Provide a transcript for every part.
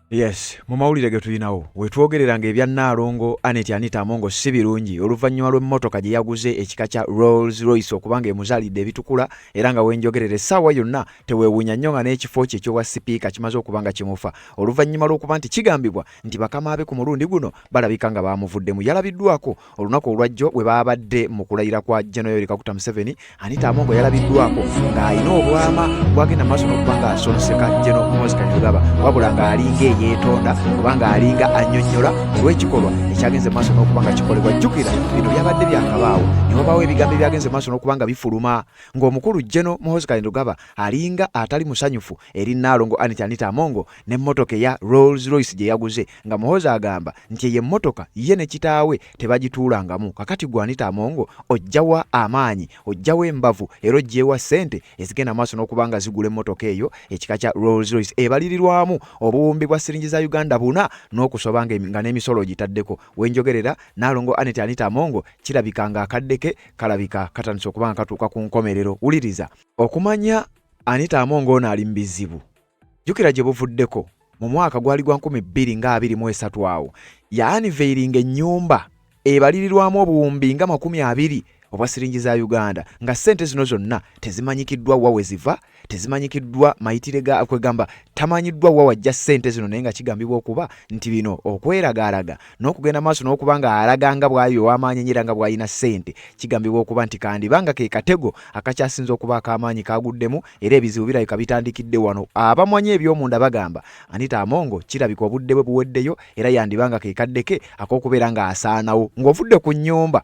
Yes, mu mawulire ge tulinawo wetwogereranga ebya Nnaalongo Anita Amongo si birungi oluvannyuma lw'emmotoka gye yaguze ekika kya Rolls Royce okubanga emuzaalidde ebitukula era nga wenjogerera essaawa yonna teweewuunya nnyo nga n'ekifo kye ekyowa sipiika kimaze okubanga kimufa oluvannyuma lw'okuba nti kigambibwa nti bakama be ku mulundi guno balabika nga baamuvuddemu. Yalabiddwako olunaku olwajjo bwe baabadde mu kulayira kwa General Yoweri Kaguta Museveni. Anita Amongo yalabiddwako ng'alina obwama bwagenda maaso n'okuba nga asonseka General Muhoozi Kainerugaba wabula ng'alinga yeetonda kubanga alinga annyonnyola olw'ekikolwa ekyagenze maaso n'okuba nga kikolebwa. Jjukira bino byabadde byakabaawo ne wabaawo ebigambo ebyagenze maaso n'okuba nga bifuluma ng'omukulu General Muhoozi Kainerugaba alinga atali musanyufu eri Nnaalongo Anita Amongo n'emmotoka eya Rolls Royce gye yaguze nga Muhoozi agamba nti eyo emmotoka ye ne kitaawe tebagituulangamu. Kakati gwe Anita Amongo ojjawa amaanyi, ojjawa embavu era ojjeewa ssente ezigenda maaso n'okuba nga zigula emmotoka eyo ekika kya Rolls Royce ebalirirwamu obuwumbi bwa siringi za Uganda buna n'okusoba nga n'emisolo gitaddeko. Wenjogerera Nnaalongo Anita Amongo kirabika nga akaddeke kalabika katandise okuba nga katuuka ku nkomerero. Wuliriza, okumanya Anita Amongo ono ali mu bizibu jjukira gye buvuddeko mu mwaka gwali gwa 2023 awo yaaniveiringa ennyumba ebalirirwamu obuwumbi nga 20 obwa siringi za Uganda nga ssente zino zonna tezimanyikiddwa wa we ziva, tezimanyikiddwa mayitire ga kwegamba tamanyiddwa wa wajja ssente zino, naye nga kigambibwa okuba nti bino okweragaalaga n'okugenda maaso n'okuba nga alaganga bw'ayo ow'amaanyi nyira nga bw'alina ssente kigambibwa okuba nti kandibanga ke katego akakyasinza okuba ak'amaanyi kaguddemu era ebizibu birabika bitandikidde wano. Abamanyi eby'omunda bagamba Anita Amongo kirabika obudde bwe buweddeyo era yandibanga ke kaddeke ak'okubeera nga asaanawo ng'ovudde ku nnyumba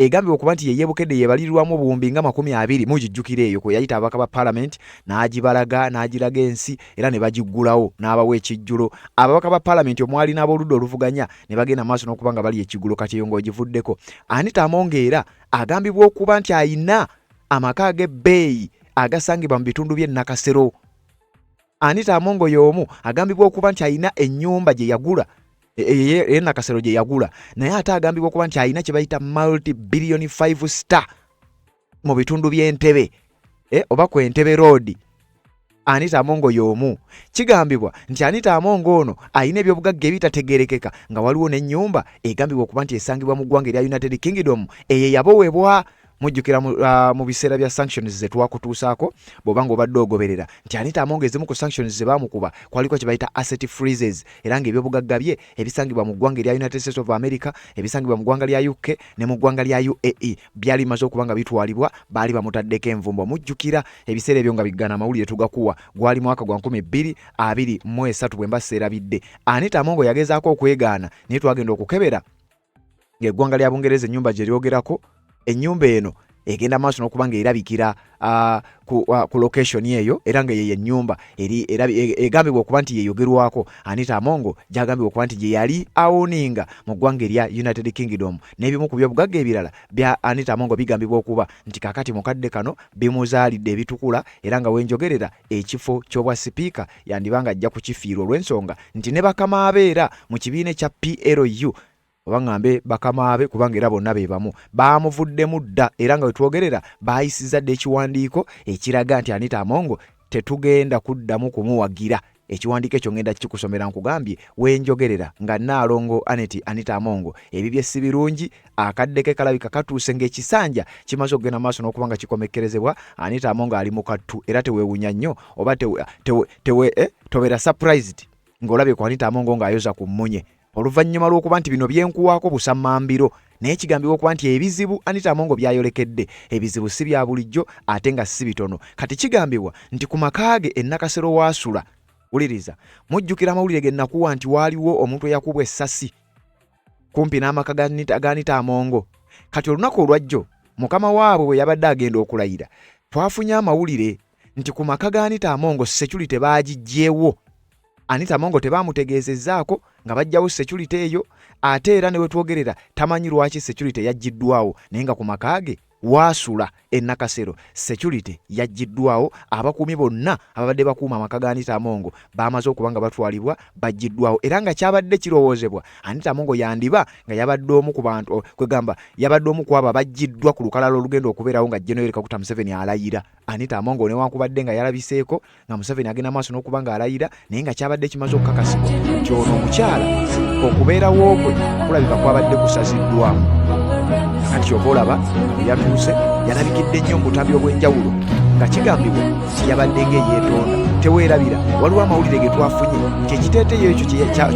egambibwa okuba nti yeyeebukedde yeebalirirwamu obuwumbi nga 20 mugijjukira eyo kwe yayita ababaka ba Parliament n'agiraga ensi era ne bagiggulawo n'abawa ekijjulo. Ababaka ba Parliament omwali n'aboludda oluvuganya ne bagenda maaso n'okuba nga bali ekiggulo kati eyo ng'ogivuddeko. Anita Amongo era agambibwa okuba nti ayina amaka ag'ebbeeyi agasangibwa mu bitundu by'e Nakasero. Anita Amongo y'omu agambibwa okuba nti ayina ennyumba gye yagula Nakasero gye yagula, naye ate agambibwa okuba nti alina kye bayita multi-billion 5 star mu bitundu by'Entebbe oba ku Entebbe Road. Anita Amongo y'omu. Kigambibwa nti Anita Amongo ono alina ebyobugagga ebitategeerekeka nga waliwo n'ennyumba egambibwa okuba nti esangibwa mu ggwanga erya United Kingdom eyo yaboweebwa. Mujjukira mu biseera bya sanctions ze twakutuusaako bw'obanga obadde ogoberera nti Anita Amongo ezimu ku sanctions ze baamukuba kwaliko kye bayita asset freezes era ng'ebyobugagga bye ebisangibwa mu ggwanga erya United States of America, ebisangibwa mu ggwanga lya UK ne mu ggwanga lya UAE byali bimaze okuba nga bitwalibwa, baali bamutaddeko envumbo. Mujjukira ebiseera ebyo nga biggana amawulire tugakuwa gwali mwaka gwa 2023 bwe mba seerabidde. Anita Amongo yagezaako okwegaana naye twagenda okukebera ng'eggwanga lya Bungereza ennyumba gye lyogerako ennyumba eno egenda maaso n'okuba nga erabikira ku location eyo era nga yeyo ennyumba egambibwa okuba nti yeyogerwako. Anita Amongo gyagambibwa okuba nti gye yali awoninga mu ggwanga erya United Kingdom n'ebimu ku byobugagga ebirala bya Anita Amongo bigambibwa okuba nti kakati mukadde kano bimuzaalidde ebitukula era nga wenjogerera ekifo ky'obwa sipiika yandibanga ajja kukifiirwa olw'ensonga nti ne bakama abeera mu kibiina kya PLU oba ngambe bakama be kubanga era bonna be bamu baamuvuddemu dda era nga wetwogerera baayisizza dda ekiwandiiko ekiraga nti Anita Amongo tetugenda kuddamu kumuwagira. Ekiwandiiko ekyo ngenda kikusomera nkugambye wenjogerera nga Nnaalongo Anita Amongo ebibye si birungi, akaddeke kalabika katuuse ng'ekisanja kimaze okugenda maaso n'okuba nga kikomekkerezebwa. Anita Amongo ali mu kattu era teweewunya nnyo oba tobeera surprised ng'olabye ku Anita Amongo ng'ayoza ku mmunye oluvannyuma lw'okuba nti bino byenkuwaako busammambiro naye kigambibwa okuba nti ebizibu Anita Amongo byayolekedde. Ebizibu si bya bulijjo ate nga si bitono. Kati kigambibwa nti ku maka ge e Nakasero waasula, wuliriza, mujjukira amawulire ge nakuwa nti waaliwo omuntu eyakubwa essasi kumpi n'amaka ga Anita Amongo. Kati olunaku olwajjo mukama waabwe bwe yabadde agenda okulayira twafunye amawulire nti ku maka ga Anita Amongo security baagiggyeewo. Anita Amongo tebaamutegeezezzaako nga bajjawo security eyo ate era ne wetwogerera tamanyi lwaki security yaggiddwawo naye nga ku maka ge waasula e Nakasero security yaggiddwawo, abakuumi bonna ababadde bakuuma amaka ga Anita Amongo bamaze okuba nga batwalibwa baggiddwawo, era nga kyabadde kirowoozebwa Anita Amongo yandiba nga yabadde omu ku bantu kwegamba yabadde omu ku abo abaggiddwa ku lukalala olugenda okubeerawo nga General Kaguta Museveni alayira. Anita Amongo newankubadde nga yalabiseeko nga Museveni agenda maaso n'okuba nga alayira, naye nga kyabadde kimaze okukakasibwa nti ono omukyala okubeerawo kwe kulabika kwabadde kusaziddwamu. Kati kyova olaba bwe yatuuse yalabikidde nnyo mu butambi obw'enjawulo nga kigambibwa nti yabadde ng'eyeetonda. Teweerabira, waliwo amawulire ge twafunye nti ekiteeteeyi ekyo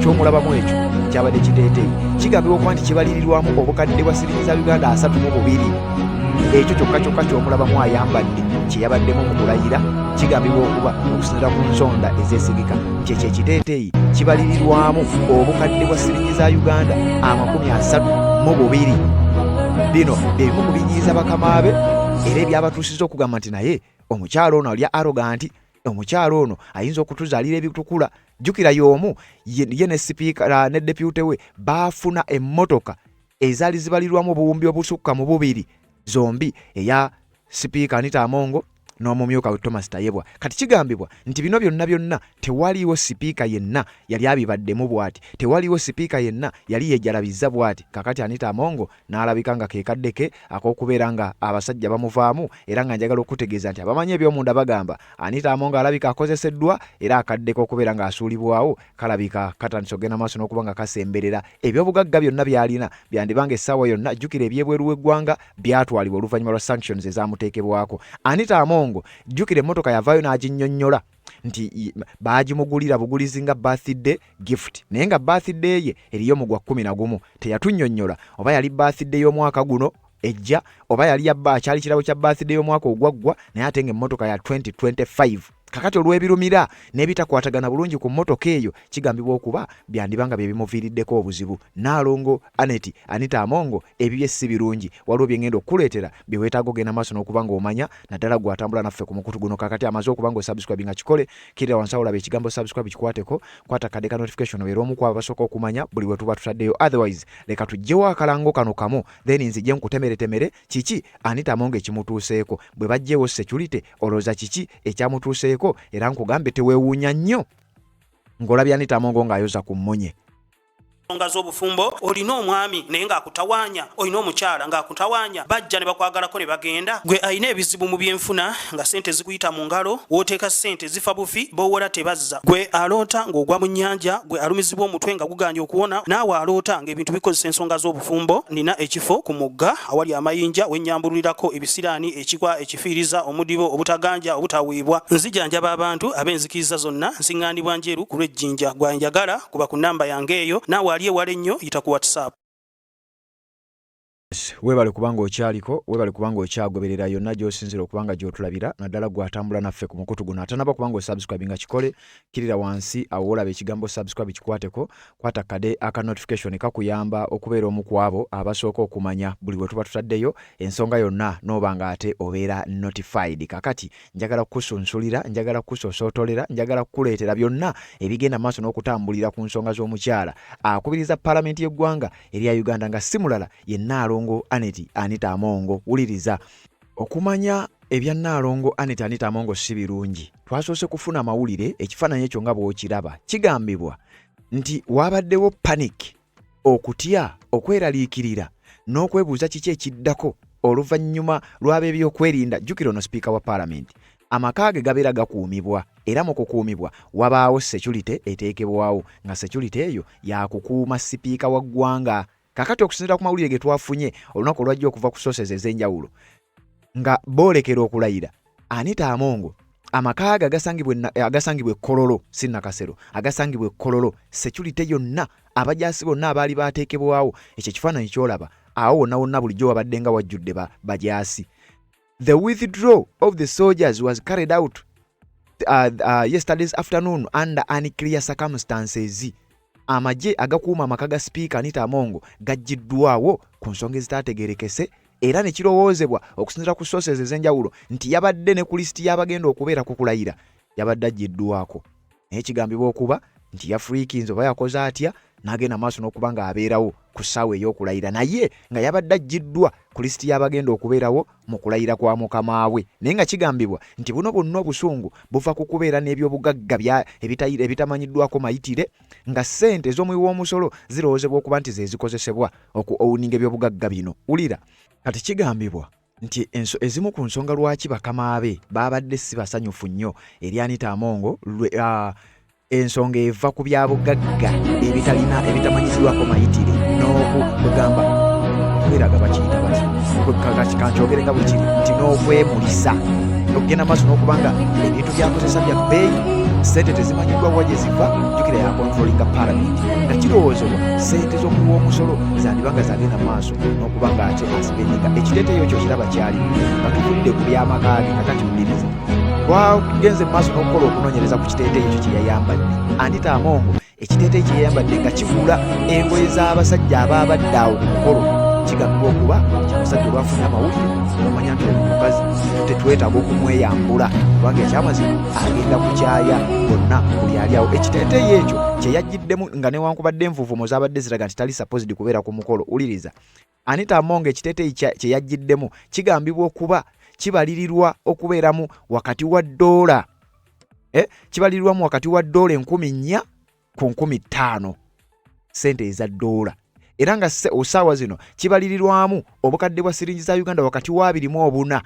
ky'omulabamu ekyo kyabadde kiteeteeyi kigambibwa okuba nti kibalirirwamu obukadde bwa siringi za Uganda 32. Ekyo kyokka ky'omulabamu ayambadde kye yabaddemu mu kulayira kigambibwa okuba okusinziira ku nsonda ezeesigika nti ekyo ekiteeteeyi kibalirirwamu obukadde bwa siringi za Uganda 32. Bino ebimu ku binyiiza bakama be era ebyabatuusiza okugamba nti naye omukyalo ono ali arrogant, omukyalo ono ayinza okutuzaalira ebitukula. Jjukira y'omu ye ne sipiika ne depute we baafuna emmotoka ezaali zibalirwamu obuwumbi obusukka mu 2 zombi eya sipiika Anita Amongo n'omumyuka we Thomas Tayebwa. Kati kigambibwa nti bino byonna tewaliiwo sipiika yenna yali abibaddemu bw'ati, tewaliiwo sipiika yenna yali yejjalabiza bw'ati. Kakati Anita Amongo n'alabika nga kekaddeke ak'okubeera nga abasajja bamuvaamu, era nga njagala okutegeeza nti abamanyi eby'omunda bagamba Anita Amongo alabika akozeseddwa era akaddeko okubeera nga asuulibwawo kalabika katandise okugenda maaso n'okuba nga kasemberera. Ebyobugagga byonna by'alina byandibanga essaawa yonna. Jjukira ebyebweru w'eggwanga byatwalibwa oluvannyuma lwa sanctions ezaamuteekebwako. Anita Amongo jjukira emmotoka yavaayo n'aginnyonnyola nti baagimugulira bugulizi nga birthday gift, naye nga birthday ye eriyo mu gwa 11. Teyatunnyonnyola oba yali birthday y'omwaka guno ejja oba yali kyali kirabo kya birthday y'omwaka ogwaggwa, naye ate ng'emmotoka ya 2025. Kakati olw'ebirumira n'ebitakwatagana bulungi ku mmotoka eyo kigambibwa okuba byandibanga bye bimuviiriddeko obuzibu. Naalongo Anita Amongo ebibye si birungi, waliwo bye ngenda okuleetera bye weetaaga ogenda maaso n'okuba ng'omanya naddala gw'atambula naffe ku mukutu guno. Kakati amaze okuba ng'osubscribe nga kikole kirira wansi awo laba ekigambo subscribe kikwateko, kwata kadde ka notification obeera omu ku abo basooka okumanya buli we tuba tutaddeyo. Otherwise leka tuggyewo akalango kano kamu then nzije nkutemeretemere kiki Anita Amongo ekimutuuseeko. Bwe baggyewo security olowooza kiki ekyamutuuseeko, era nkugambe teweewuunya nnyo ng'olabya Anita Amongo ng'ayoza ku mmunye. Nsonga z'obufumbo olina omwami naye ng'akutawaanya, olina omukyala ng'akutawaanya, bajja ne bakwagalako ne bagenda. Gwe alina ebizibu mu byenfuna nga ssente zikuyita mu ngalo, w'oteeka ssente zifa bufi b'owola tebazza. Gwe aloota ng'ogwa mu nnyanja, gwe alumizibwa omutwe nga guganja okuwona, naawe aloota ng'ebintu bikozesa ensonga z'obufumbo. Nina ekifo ku mugga awali amayinja we nnyambulirako ebisiraani, ekikwa, ekifiiriza, omudibo, obutaganja, obutaweebwa. Nzijanjaba abantu ab'enzikiriza zonna, nsiŋŋaanibwa njeru ku lw'ejjinja. Gwanjagala kuba ku nnamba yange eyo, naawe ali ewala ennyo yita ku WhatsApp. Weebale kubanga okyaliko, weebale kubanga okyagoberera yonna gy'osinzira okubanga gy'otulabira naddala gw'atambula naffe ku mukutu guno. Atanaba kubanga osubscribe nga kikole kirira wansi awo olaba ekigambo subscribe kikwateko, kwata kade aka notification kakuyamba okubeera omu ku abo abasooka okumanya buli bwe tuba tutaddeyo ensonga yonna n'oba nga ate obeera notified. Kakati njagala kukusunsulira, njagala kukusosootolera, njagala kukuleetera byonna ebigenda maaso n'okutambulira ku nsonga z'omukyala akubiriza paalamenti y'eggwanga erya Uganda nga si mulala ye Naalongo Anita Amongo. Wuliriza, okumanya ebya Naalongo Anita Amongo si birungi. Twasoose kufuna amawulire ekifaananyi ekyo nga bw'okiraba kigambibwa nti wabaddewo panic, okutya, okweraliikirira n'okwebuuza kiki ekiddako oluvannyuma lw'ab'ebyokwerinda. Jjukira ono sipiika wa paalamenti, amaka ge gabeera gakuumibwa era mu kukuumibwa wabaawo security eteekebwawo nga security eyo yakukuuma sipiika wa ggwanga. Kakati okusinziira ku mawulire ge twafunye olunaku olwajja okuva ku sources ez'enjawulo nga boolekera okulayira Anita Amongo, amaka ge agasangibwa e Kololo si Nakasero, agasangibwa e Kololo, security yonna, abajaasi bonna abaali baateekebwawo, ekyo kifaananyi ky'olaba awo wonna wonna bulijjo wabadde nga wajjudde bajaasi. The withdrawal of the soldiers was carried out yesterday's afternoon under unclear circumstances. Amagye agakuuma amaka ga sipiika Anita Amongo gaggiddwawo ku nsonga ezitaategeerekese era ne kirowoozebwa okusinziira ku sources ez'enjawulo nti yabadde ne ku lisiti y'abagenda okubeera ku kulayira yabadde aggiddwako. Naye kigambibwa okuba nti yafuriikinze oba yakoze atya n'agenda maaso n'okuba nga abeerawo ku ssaawa ey'okulayira, naye nga yabadde aggiddwa ku lisiti y'abagenda okubeerawo mu kulayira kwa mukama we. Naye nga kigambibwa nti buno bwonna obusungu buva ku kubeera n'ebyobugagga ebitamanyiddwako mayitire, nga ssente ez'omuwi w'omusolo zirowoozebwa okuba nti ze zikozesebwa okuowuninga ebyobugagga bino. Wulira, kati kigambibwa nti ezimu ku nsonga lwaki bakama be babadde si basanyufu nnyo eri Anita Amongo, ensonga eva ku byabugagga ebitamanyiddwako mayitire n'okugamba okubeeraga bakiyita bati kankyogere nga bwe kiri nti n'okwemulisa okugenda maaso n'okuba nga ebintu byakozesa bya bbeeyi, ssente tezimanyiddwa wa gye ziva. Jjukira ya controllinga parliament nga kirowoozebwa ssente z'omuwi w'omusolo zandiba nga zagenda maaso n'okuba nga ate asipendinga ekiteeteeyo kyo kiraba kyali nga tuvudde ku byamaka ge kakati muliriza twagenze maaso n'okukola okunoonyereza ku kiteeteeyo ekyo kye yayambadde. Anita Amongo ekiteeteeyi kye yayambadde nga kigula engoye z'abasajja abaabadde awo ku mukolo, kigambibwa okuba kyabasajja olwafuna amawulire omanya nti omukazi tetwetaaga okumweyambula kubanga ekyamazima agenda kukyaya bonna buli ali awo. Ekiteeteeyi ekyo kye yajjiddemu nga newankubadde envuuvumo zaabadde ziraga nti tali supposed kubeera ku mukolo. Uliriza, Anita Amongo ekiteeteeyi kye yajjiddemu kigambibwa okuba kibalirirwa okubeeramu wakati wa $, kibalirirwamu wakati wa $4,000 ku $5,000 ssente eza $. Era nga osaawa zino kibalirirwamu obukadde bwa siringi za Uganda wakati wa 24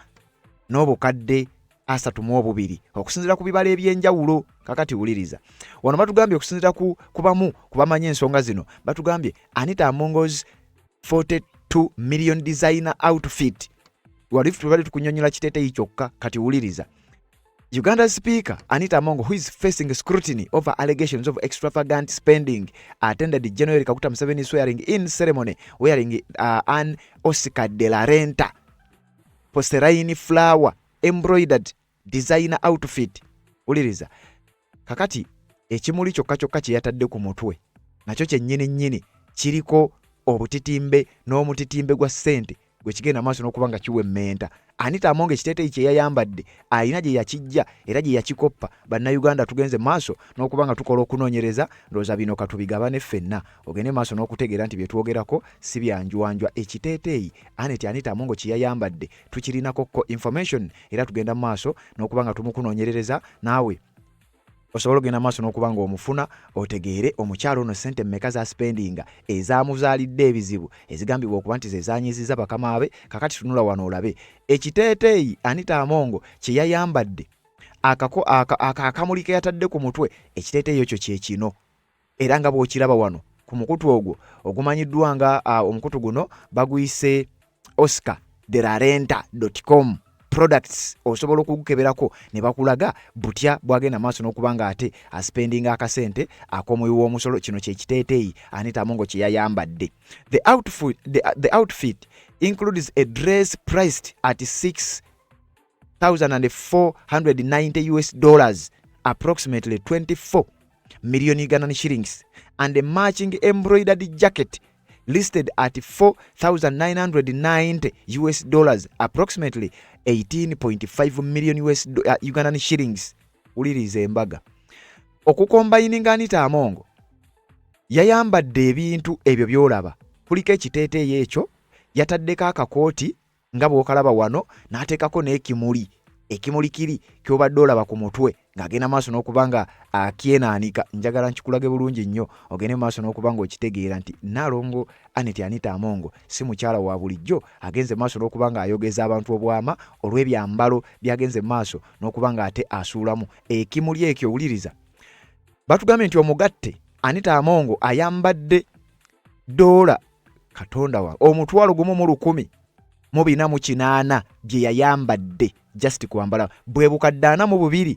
n'obukadde 32 okusinziira ku bibala ebyenjawulo. Kakati wuliriza, wano batugambye okusinziira kubamu kubamanya ensonga zino, batugambye Anita Amongo's 42 million designer outfit. Walifu tubali tukunyonyola kiteeteeyi kyokka. Kati wuliriza, Uganda's Speaker Anita Amongo, who is facing scrutiny over allegations of extravagant spending, attended the January Kaguta Museveni swearing-in ceremony wearing an Oscar de la Renta Poseraini flower embroidered designer outfit. Uliriza, kakati ekimuli kyokka kye yatadde ku mutwe nakyo kyennyini kiriko obutitimbe n'omutitimbe gwa ssente gwe kigenda maaso n'okuba nga kiwemmenta. Anita Amongo ekiteeteeyi kye yayambadde alina gye yakijja era gye yakikoppa. Bannayuganda tugenze maaso n'okuba nga tukola okunoonyereza, ndowooza bino katubigabane ffenna ogende maaso n'okutegeera nti bye twogerako si byanjwanjwa. Ekiteeteeyi Anita Amongo kye yayambadde tukirinako information era tugenda maaso n'okuba nga tumukunoonyereza, naawe osobola ogenda maaso n'okuba nga omufuna otegeere omukyalo ono ssente mmeka za spendinga ezamuzaalidde ebizibu ezigambibwa okuba nti ze zaanyiziza bakama be. Kakati tunula wano olabe ekiteeteeyi Anita Amongo kye yayambadde, akamuli ke yatadde ku mutwe. Ekiteeteeyi ekyo kye kino era nga bw'okiraba wano ku mukutu ogwo ogumanyiddwa nga omukutu guno baguyise oscardelarenta.com products. Osobola okugukeberako ne bakulaga butya bwagenda maaso n'okuba nga ate aspendinga akasente ak'omuwi w'omusolo. Kino kye kiteeteeyi Anita Amongo kye yayambadde. The outfit includes a dress priced at $6,490 approximately 24 million Ugandan shillings, and a matching embroidered jacket listed at $4,990 approximately 18.5 million Ugandan shillings. Uliriza embaga okukombayininga Anita Amongo yayambadde ebintu ebyo byolaba. Kuliko ekiteeteeyi ekyo yataddeko akakooti nga bw'okalaba wano, n'ateekako n'ekimuli kiri ky'obadde olaba ku mutwe ng'agenda maaso n'okuba nga akyenaanika. Njagala nkikulage bulungi nnyo ogende maaso n'okuba nga okitegeera nti Nnaalongo Anita Amongo si mukyala wa bulijjo. Agenze maaso n'okuba nga ayogeza abantu obwama olw'ebyambalo byagenze maaso n'okuba nga ate asuulamu ekimuli ekyo. Wuliriza, batugambye nti omugatte Anita Amongo ayambadde $, Katonda wa $1,148 bye yayambadde just kwambala, bwe bukadde 42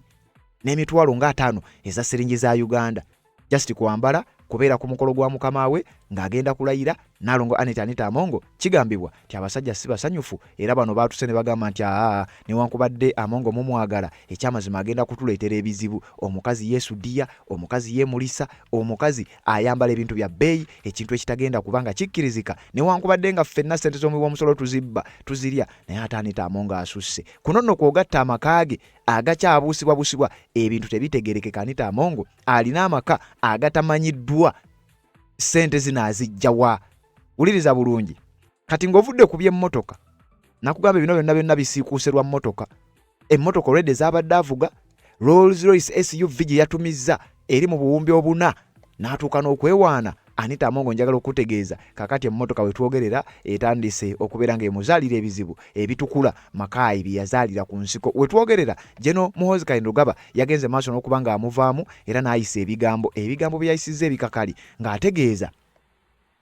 n'emitwalo nga 5 eza siringi za Uganda just kwambala kubeera ku mukolo gwa mukama we ng'agenda kulayira. Nnaalongo Anita Amongo kigambibwa nti abasajja si basanyufu era bano baatuse ne bagamba nti newankubadde Amongo mumwagala ekyamazima agenda kutuleetera ebizibu. Omukazi yeesudiya, omukazi yeemulisa, omukazi ayambala ebintu bya bbeeyi, ekintu ekitagenda kubanga kikkirizika newankubadde nga ffenna ssente z'omuwi w'omusolo tuzirya, naye ate Anita Amongo asusse. Kuno nno kwogatta amaka ge agakyabuusibwabusibwa ebintu tebitegerekeka. Anita Amongo alina amaka agatamanyiddwa sente zinaazijjawa. Wuliriza bulungi. Kati ng'ovudde ku by'emmotoka, nakugamba bino byonna bisiikuuse lwa mmotoka. Emmotoka olwedde zaabadde avuga, Rolls Royce SUV gye yatumizza eri mu buwumbi 4 n'atuuka n'okwewaana. Anita Amongo njagala okutegeeza kakati emmotoka we twogerera etandise okubeera ng'emuzaalira ebizibu ebitukula Makai bye yazaalira ku nsiko. We twogerera General Muhoozi Kainerugaba yagenze maaso n'okuba ng'amuvaamu era n'ayisa ebigambo bye yayisizza ebikakali ng'ategeeza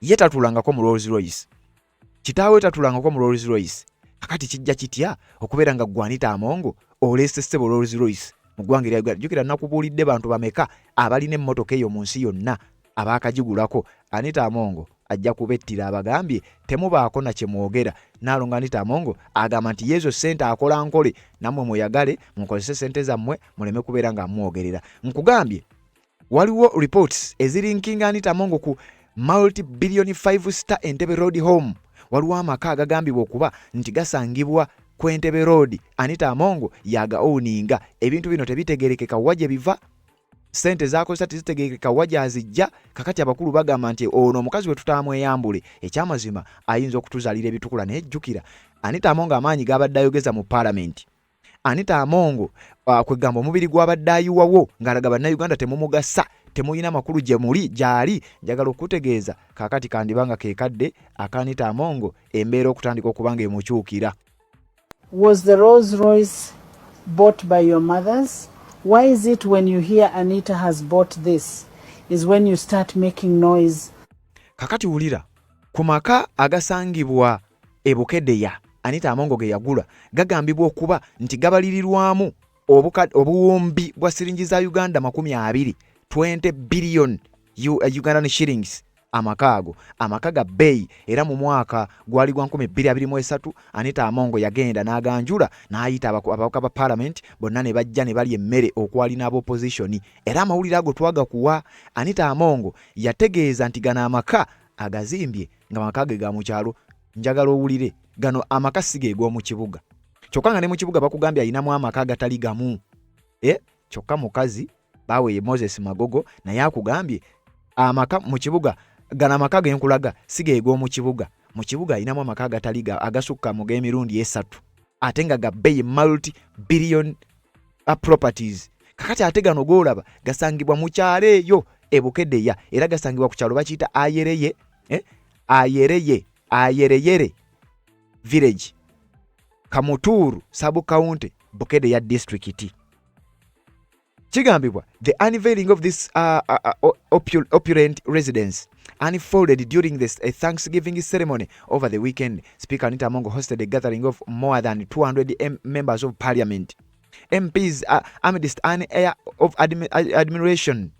ye tatulangako mu Rolls Royce, kitaawe tatulangako mu Rolls Royce. Kakati kijja kitya okubeera nga ggwe Anita Amongo oleese ssebo Rolls Royce mu ggwanga erya Uganda? Jjukira nakubuulidde bantu bameka abalina emmotoka eyo mu nsi yonna abaakagigulako. Anita Amongo ajja kubettira abagambye temubaako na kye mwogera. Naalonga Anita Amongo agamba nti yezo ssente akola nkole, nammwe mweyagale mukozese ssente zammwe muleme kubeera nga mwogerera. Nkugambye waliwo reports ezirinkinga Anita Amongo ku multi-billion 5-star Entebbe Road home. Waliwo amaka agagambibwa okuba nti gasangibwa ku Entebbe Road. Anita Amongo yaga owninga. Ebintu bino tebitegerekeka wa gye biva, sente zakozesa tezitegerekeka wa gy'azijja. Kakati abakulu bagamba nti ono omukazi we tutaamweyambule, ekyamazima ayinza okutuzaalira ebitukula. Naye jjukira Anita Amongo amaanyi g'abadde ayogeza mu Parliament. Anita Amongo kwegamba omubiri gw'abadde ayiwawo ng'alaga bannayuganda temumugasa, temuyina makulu gye muli gy'ali. Njagala okutegeeza kakati kandibanga keekadde aka Anita Amongo embeera okutandika okuba ng'emukyukira. Was the Rolls Royce bought by your mothers? Why is it when you hear Anita has bought this is when you start making noise? Kakati wulira ku maka agasangibwa e Bukedeya Anita Amongo ge yagula gagambibwa okuba nti gabalirirwamu obuwumbi bwa siringi za Uganda 20, 20 billion Ugandan shillings. Amaka ga bay era mu mwaka gwali gwa 2023 Anita Amongo yagenda n'aganjula n'ayita ababaka ba Parliament bonna ne bajja ne bali emmere okwali n'abopposition. Era amawulire ago twagakuwa. Anita Amongo yategeeza nti gana amaka agazimbye nga amaka ge ga mu kyalo. Njagala owulire gano amaka sige g'omu kibuga. Kyokka nga ne mu kibuga bakugambye ayinamu amaka agatali gamu. Kyokka mukazi bawe Moses Magogo naye akugambye amaka mu kibuga gana amaka genkulaga sige g'omu kibuga. Mu kibuga ayinamu amaka agatali agasukka mu g'emirundi 3 ate nga gabbeyi multi-billion properties. Kakati ate gano g'olaba gasangibwa mu kyalo eyo e Bukedeya era gasangibwa ku kyalo bakiyita Ayereyere village, Kamuturu sub county, Bukedeya district. Chigambibwa the unveiling of this opulent residence unfolded during a Thanksgiving ceremony over the weekend. Speaker Anita Amongo hosted a gathering of more than 200 members of parliament. MPs amidst an air of admiration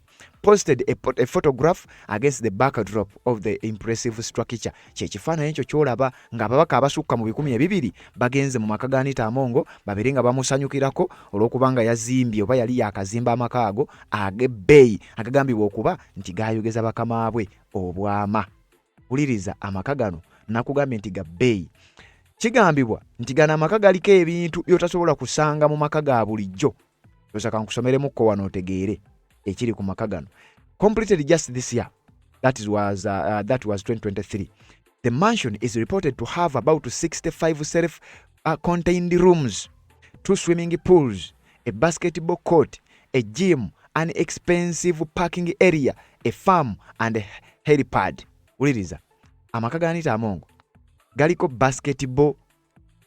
posted a photograph against the backdrop of the impressive structure. Kyekifaananyi ekyo kyolaba ng'ababaka abasukka mu 200 bagenze mu maka ga Anita Amongo babiri nga bamusanyukirako olw'okubanga yazimbye oba yali yakazimba amaka ago ag'ebbeeyi agagambibwa okuba nti gaayogeza bakama bwe obwama. Wuliriza amaka gano nakugambye nti ga bbeeyi. Kigambibwa nti gano amaka galiko ebintu byotasobola kusanga mu maka ga bulijjo. Osaka nkusomeremukko wano otegeere ekiri ku maka gano. Completed just this year, that was 2023. The mansion is reported to have about 65 self-contained rooms, 2 swimming pools, a basketball court, a gym, an expensive parking area, a farm and a helipad. Uliriza amaka ga Anita Amongo galiko basketball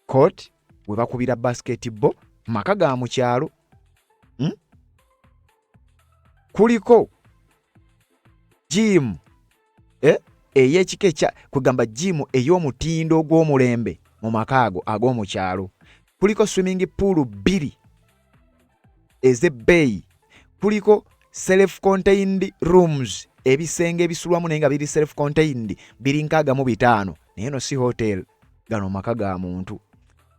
court we bakubira basketball maka ga mu kyalo. Kuliko gym ey'ekika kugamba gym ey'omutindo ogw'omulembe mu maka ago ag'omu kyalo. Kuliko swimming pool 2 ez'ebbeeyi. Kuliko self-contained rooms ebisenge ebisulwamu naye nga biri self-contained biri 65 naye no si hotel, gano maka ga muntu.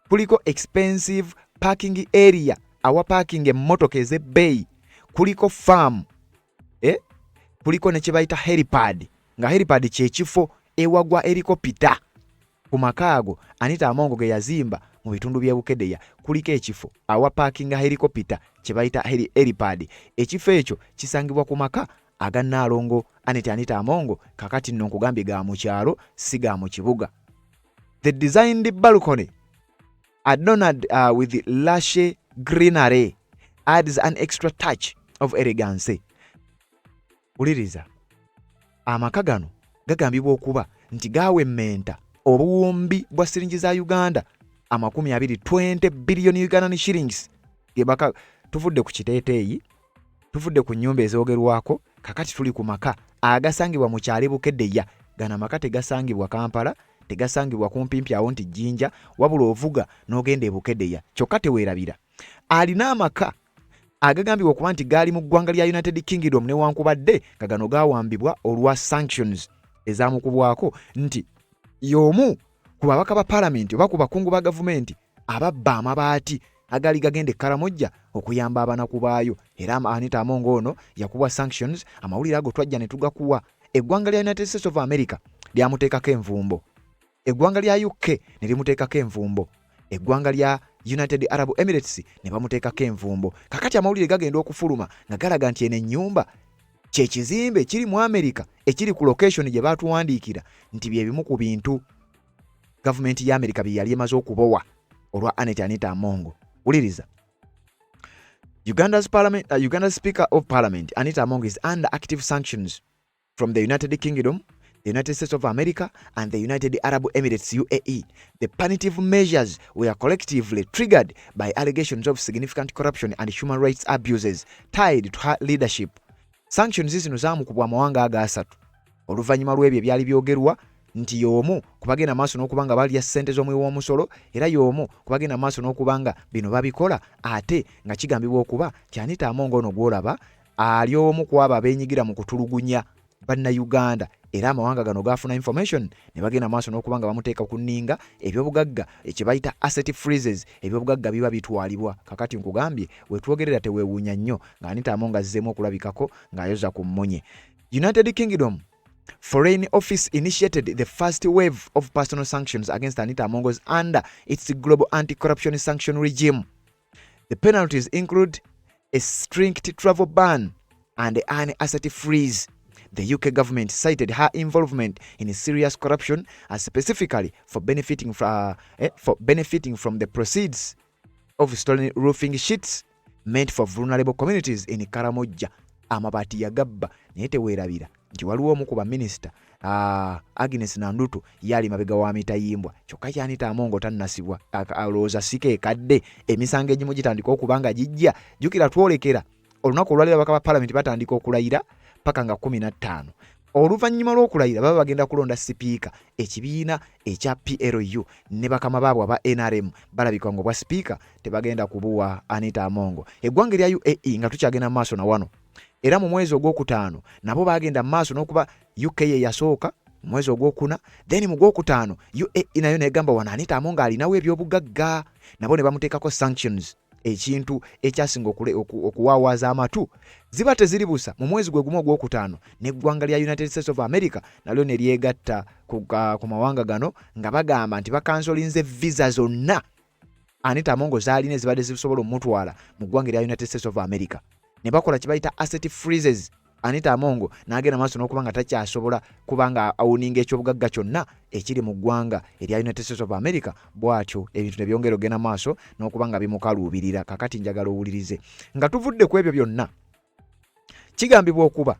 Kuliko expensive parking area awa parking emmotoka ez'ebbeeyi. Kuliko farm, kuliko ne kye bayita helipad, nga helipad kyekifo ewagwa helikopita. Ku maka ago Anita Amongo ge yazimba mu bitundu by'e Bukedeya kuliko ekifo awa parking helikopita kye bayita helipad. Ekifo ekyo kisangibwa ku maka aga Nnaalongo Anita Amongo kakati nno nkugambye ga mu kyalo si ga mu kibuga. The designed balcony adorned with lush greenery adds an extra touch of elegance. Uliriza, amaka gano gagambibwa okuba nti gawemmenta obuwumbi bwa siringi za Uganda 20 billion Ugandan shillings. Gebaka tuvudde ku kiteeteeyi, tuvudde ku nnyumba ezoogerwako, kakati tuli ku maka agasangibwa mu kyali Bukeddeya. Gana maka tegasangibwa Kampala, tegasangibwa kumpimpi awo nti Jinja, wabula ovuga n'ogenda e Bukeddeya kyokka teweerabira. Alina amaka agagambibwa okuba nti gaali mu ggwanga lya United Kingdom newankubadde gagano gaawambibwa olwa sanctions ezaamukubwako nti y'omu ku babaka ba Parliament oba ku bakungu ba gavumenti ababba amabaati agali gagenda e Karamojja okuyamba abanaku baayo. Era Anita Amongo ono yakubwa sanctions, amawulire ago twajja ne tugakuwa. Eggwanga lya United States of America lyamuteekako envumbo, eggwanga lya UK ne limuteekako envumbo, eggwanga lya United Arab Emirates ne bamuteekako envumbo. Kakati amawulire gagenda okufuluma nga galaga nti eno ennyumba kye kizimbe kiri mu America ekiri ku location gye baatuwandiikira nti bye bimu ku bintu gavumenti ya America bye yali emaze okubowa olwa Anita Amongo. Uliriza, Uganda's Speaker of Parliament Anita Amongo is under active sanctions from the United Kingdom, the United States of America and the United Arab Emirates UAE. The punitive measures were collectively triggered by allegations of significant corruption and human rights abuses tied to her leadership. Sanctions zino zaamukubwa amawanga agasatu oluvannyuma lw'ebyo byali byogerwa nti y'omu kubagenda maaso n'okubanga balya ssente z'omwe w'omusolo, era y'omu kubagenda maaso n'okubanga bino babikola, ate nga kigambibwa okuba ti Anita Amongo ono gw'olaba ali omu ku abo abeenyigira mu kutulugunya bannayuganda, era amawanga gano gafuna information ne bagenda maaso n'okubanga bamuteeka ku nninga ebyobugagga ekye bayita asset freezes, ebyobugagga biba bitwalibwa. Kakati nkugambye wetwogerera teweewuunya nnyo nga Anita Amongo azzeemu okulabikako ng'ayoza ku mmunye. United Kingdom Foreign Office initiated the first wave of personal sanctions against Anita Amongo under its global anti-corruption sanction regime. The penalties include a strict travel ban and an asset freeze. The UK government cited her involvement in serious corruption as specifically for benefiting from the proceeds of stolen roofing sheets meant for vulnerable communities in Karamojja. Amabati yagabba naye teweerabira nti waliwo omu ku baminisita Agnes Nandutu yali mabega wa mitayimbwa kyokka kya Anita Amongo tannasibwa alowooza sika ekadde emisango egimu gitandika okubanga gijja. Jjukira twolekera olunaku olwalira ababaka ba Parliament batandika okulayira paka nga 15. Oluvannyuma lw'okulayira baba bagenda kulonda sipiika. Ekibiina ekya PLU ne bakama baabwe aba NRM balabika ngo bwa sipiika tebagenda kubuwa Anita Amongo. Eggwanga lya UAE nga tukyagenda maaso na wano, era mu mwezi ogwokutaano nabo bagenda maaso n'okuba UK yasooka mu mwezi ogwokuna, then mu gwokutaano UAE nayo negamba wana Anita Amongo alinawo ebyobugagga, nabo ne bamuteekako sanctions. Ekintu ekyasinga okuwaawaza amatu ziba teziribusa. Mu mwezi gwe gumu ogwokutaano n'eggwanga lya United States of America nalyo ne lyegatta ku mawanga gano nga bagamba nti bakansolinze visa zonna Anita Amongo zaalina ezibadde zisobola omutwala mu ggwanga lya United States of America. Ne bakola kibayita asset freezes. Anita Amongo n'agenda maaso n'okubanga takyasobola kubanga awuninga ekyobugagga kyonna ekiri mu ggwanga erya United States of America. Bw'atyo ebintu ne byongera ogenda maaso n'okubanga bimukaluubirira. Kakati njagala owulirize nga tuvudde ku ebyo byonna, kigambibwa okuba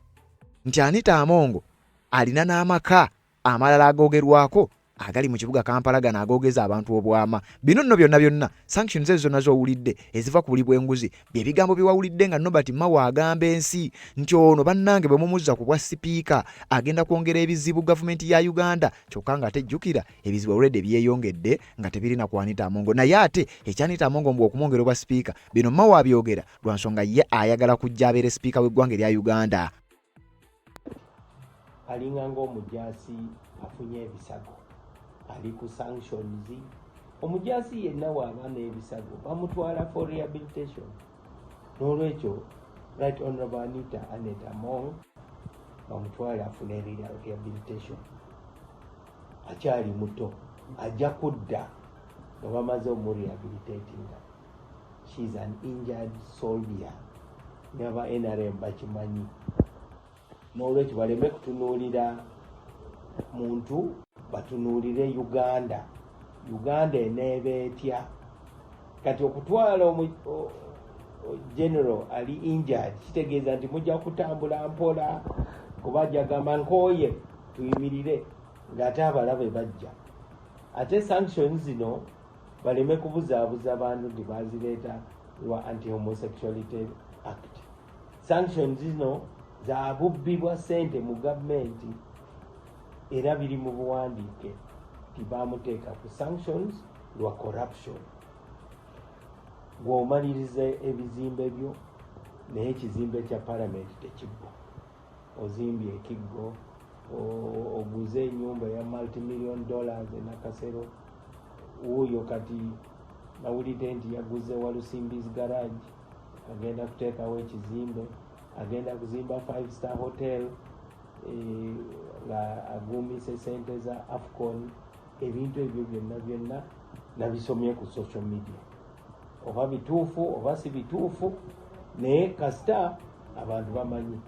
nti Anita Amongo alina n'amaka amalala agoogerwako agali mu kibuga Kampala gano agoogeza abantu obwama. Bino nno byonna sanctions ezo nazo owulidde eziva ku buli bw'enguzi bye bigambo byewawulidde nga Nobert Mao agamba ensi nti ono bannange bwe mumuzza ku bwa sipiika agenda kwongera ebizibu gavumenti ya Uganda. Kyokka nga tejjukira ebizibu already byeyongedde nga tebirina ku Anita Amongo. Naye ate ekya Anita Amongo mbu okumwongera obwa sipiika bino Mao abyogera lwa nsonga ye ayagala kujja abeere sipiika w'eggwanga erya Uganda. Alinga ng'omujaasi afunye ebisago ali ku sanctions. Omujaasi yenna waaba n'ebisago bamutwala for rehabilitation. N'olwekyo Right Honorable Anita Amongo bamutwala afune rehabilitation. Akyali muto ajja kudda nga bamaze omurehabilitatinga. She is an injured soldier. Never NRM bakimanyi. n'olwekyo baleme kutunuulira muntu batunuulire Uganda eneeba etya kati okutwala general ali injured kitegeeza nti mujja kutambula mpola kuba jagamba nkooye tuyimirire ng'ate abalabe bajja ate sanctions zino baleme kubuzaabuza abantu nti bazireeta lwa anti-homosexuality act. Sanctions zino za bubbi bwa ssente mu gavumenti era biri mu buwandiike tibamuteeka ku sanctions lwa corruption. Bw'omaliriza ebizimbe byo naye ekizimbe kya palamenti tekiggwa, ozimbye ekiggo, oguze ennyumba ya multi-million dollars e Nakasero, wuuyo kati nawulidde nti yaguze Walusimbi's garage, agenda kuteekawo ekizimbe, agenda kuzimba 5-star hotel, nga agumise sente za Afcon. Ebintu ebyo byonna nabisomye ku social media, oba bituufu oba si bituufu, naye kasita abantu bamanyi.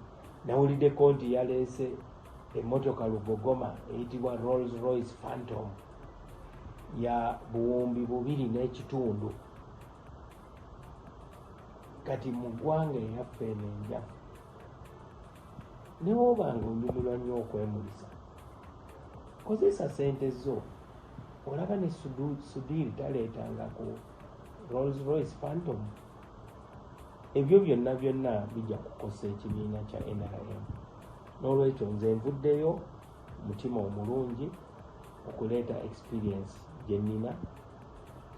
Nawulidde konti yaleese emmotoka Lugogoma eyitibwa Rolls Royce Phantom ya $2.5 kati mu ggwanga eyaffe eno enjafu newoobanga onyumirwa nnyo okwemulisa, kozesa sente zo. Olaba ne Sudiri taleetanga ku Rolls Royce Phantom. Ebyo byonna bijja kukosa ekibiina kya NRM. N'olwekyo nze nvuddeyo mutima omulungi okuleeta experience gye nnina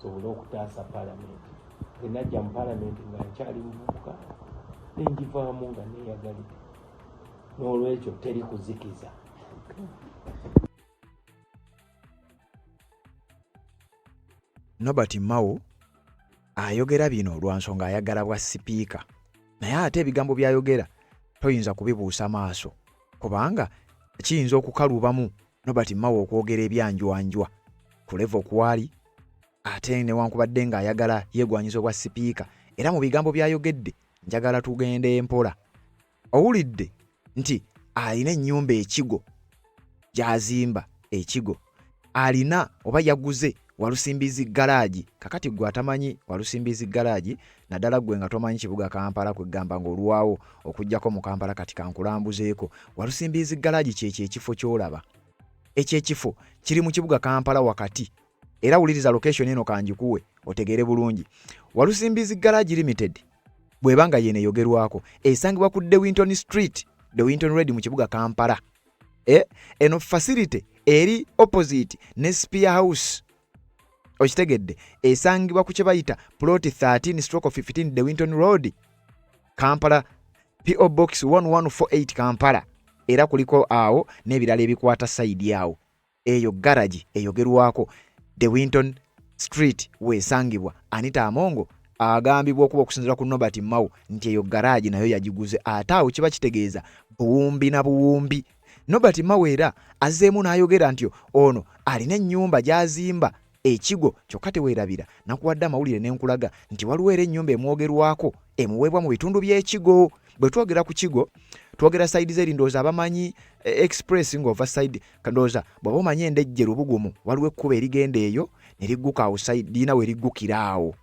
sobole okutaasa palamenti. Nze najja mu palamenti nga nkyali muvubuka nenjivaamu nga neeyagalira. N'olwekyo teri kuzikiza. Norbert Mao ayogera bino lwa nsonga ayagala bwa sipiika, naye ate ebigambo by'ayogera toyinza kubibuusa maaso kubanga kiyinza okukalubamu Norbert Mao okwogera ebyanjwanjwa ku level kwali ate newankubadde ng'ayagala yeegwanyiza obwa sipiika. Era mu bigambo by'ayogedde njagala tugende empola. Owulidde nti alina ennyumba ekigo gy'azimba, ekigo alina oba yaguze Walusimbizi garage. Kakati gwe atamanyi Walusimbizi garage naddala gwe nga tomanyi kibuga Kampala kwegamba ng'olwawo okujjako mu Kampala kati kankulambuzeeko. Walusimbizi garage kyekyo ekifo ky'olaba. Ekifo kiri mu kibuga Kampala wakati. Era wuliriza location eno kanjikuwe otegere bulungi. Walusimbizi Garage Limited bwebanga yene yogerwako esangibwa ku De Winton Street, De Winton Road mu kibuga Kampala. Eno facility eri opposite ne Spear House. Okitegedde esangibwa ku kyebayita plot 13/15 De Winton Road, Kampala, PO Box 1148 Kampala. Era kuliko awo n'ebirala ebikwata side yawo. Eyo garage eyogerwako De Winton Street weesangibwa. Anita Amongo agambibwa okuba okusinziira ku Norbert Mao nti eyo garage nayo yagiguze. Ate awo kiba kitegeeza buwumbi na buwumbi. Norbert Mao era azzeemu n'ayogera nti ono alina ennyumba gy'azimba ekigo kyokka teweerabira nakuwadde amawulire n'enkulaga nti waliwo era ennyumba emwogerwako emuweebwa mu bitundu by'ekigo. Bwe twogera ku kigo twogera side zeri ndooza abamanyi express ng'ova side kandooza bw'aba omanyi endejje Lubugumu waliwo ekkuba erigenda eyo ne ligguka awo side liina we liggukira awo.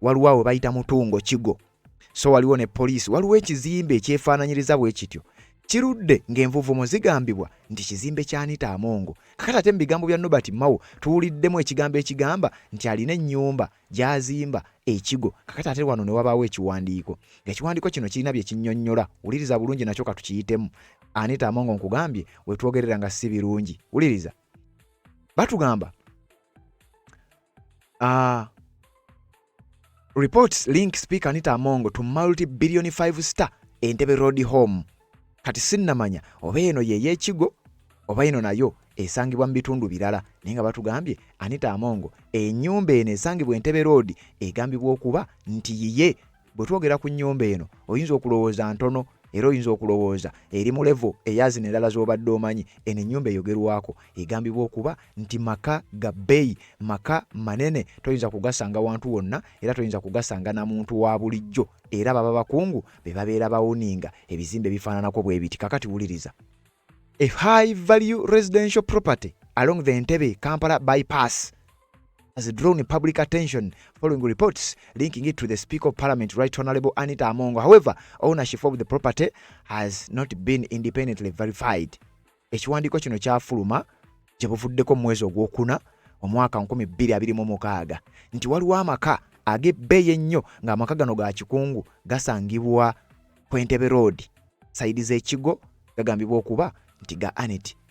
Waliwo awo bayita Mutungo kigo. So waliwo ne poliisi, waliwo ekizimbe ekyefaananyiriza bwe kityo. Kirudde ng'envuvumo zigambibwa nti kizimbe kya Anita Amongo. Kakati ate mu bigambo bya Norbert Mao tuwuliddemu ekigambo ekigamba nti alina ennyumba gy'azimba ekigo. Kakati ate wano ne wabaawo ekiwandiiko. Ekiwandiiko kino kirina bye kinnyonnyola. Wuliriza bulungi nakyo katukiyitemu. Anita Amongo nkugambye we twogerera nga si birungi. Wuliriza. Batugamba reports link Speaker Anita Amongo to multi-billion 5-star Entebbe Road home. Kati sinnamanya oba eno ye y'ekigo oba eno nayo esangibwa mu bitundu birala. Naye nga batugambye Anita Amongo ennyumba eno esangibwa Entebbe Road egambibwa okuba nti yiye. Bwe twogera ku nnyumba eno oyinza okulowooza ntono era oyinza okulowooza eri mu level eyazi nedala z'obadde omanyi eno ennyumba eyogerwako egambibwa okuba nti maka ga bbeeyi, maka manene, toyinza kugasanga wantu wonna era toyinza kugasanga na muntu wa bulijjo, era baba bakungu be babeera bawuninga ebizimbe bifaananako bwe biti. Kakati wuliriza, a high value residential property along the Entebbe Kampala bypass has drawn public attention following reports linking it to the Speaker of Parliament, Right Honourable Anita Amongo. However, ownership of the property has not been independently verified. Ekiwandiiko kino kyafuluma gye buvuddeko mu mwezi ogwokuna omwaka 2026 nti waliwo amaka ag'ebbeeyi ennyo ng'amaka gano ga kikungu gasangibwa ku Entebbe Road sayidi z'ekigo, gagambibwa okuba nti ga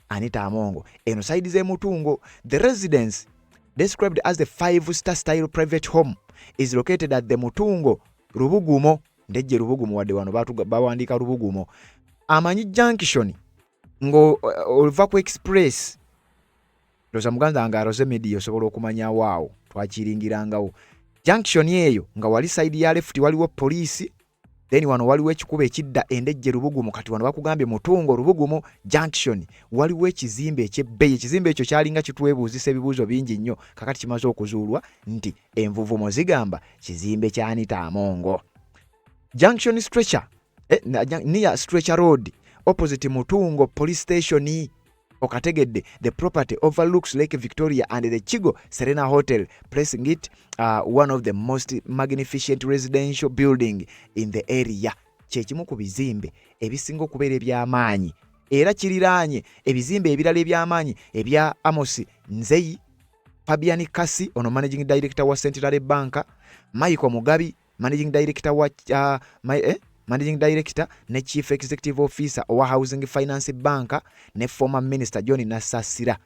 Anita Amongo. Eno sayidi z'emutungo. The residence, described as the 5-star style private home, is located at the Mutungo Rubugumo, ndejje Rubugumo wadde wano bawandiika Rubugumo, Amanyi Junction ngo oluva ku express. Loza muganda nga aroze media osobola okumanya waawo twakiringirangawo. Junction eyo nga wali side ya left waliwo police, then wano waliwo ekikuba ekidda endejje Rubugumo, kati wano bakugambye Mutungo Rubugumo Junction waliwo ekizimbe ekyebbeeyi. Ekizimbe ekyo kyalinga kitwebuuzisa ebibuuzo bingi nnyo, kakati kimaze okuzuulwa nti envuvumo zigamba kizimbe kya Anita Amongo. Junction stretcher near Stretcher Road opposite Mutungo Police Station. Okategedde, the property overlooks Lake Victoria and the Chigo Serena Hotel, placing it one of the most magnificent residential building in the area. Kyekimu ku bizimbe ebisinga okubeera eby'amaanyi era kiriraanye ebizimbe ebirala eby'amaanyi ebya Amos Nzeyi, Fabian Kasi, ono managing director wa Central Bank, Michael Mugabi, managing director wa Managing Director ne Chief Executive Officer owa Housing Finance Bank ne former Minister John Nasasira.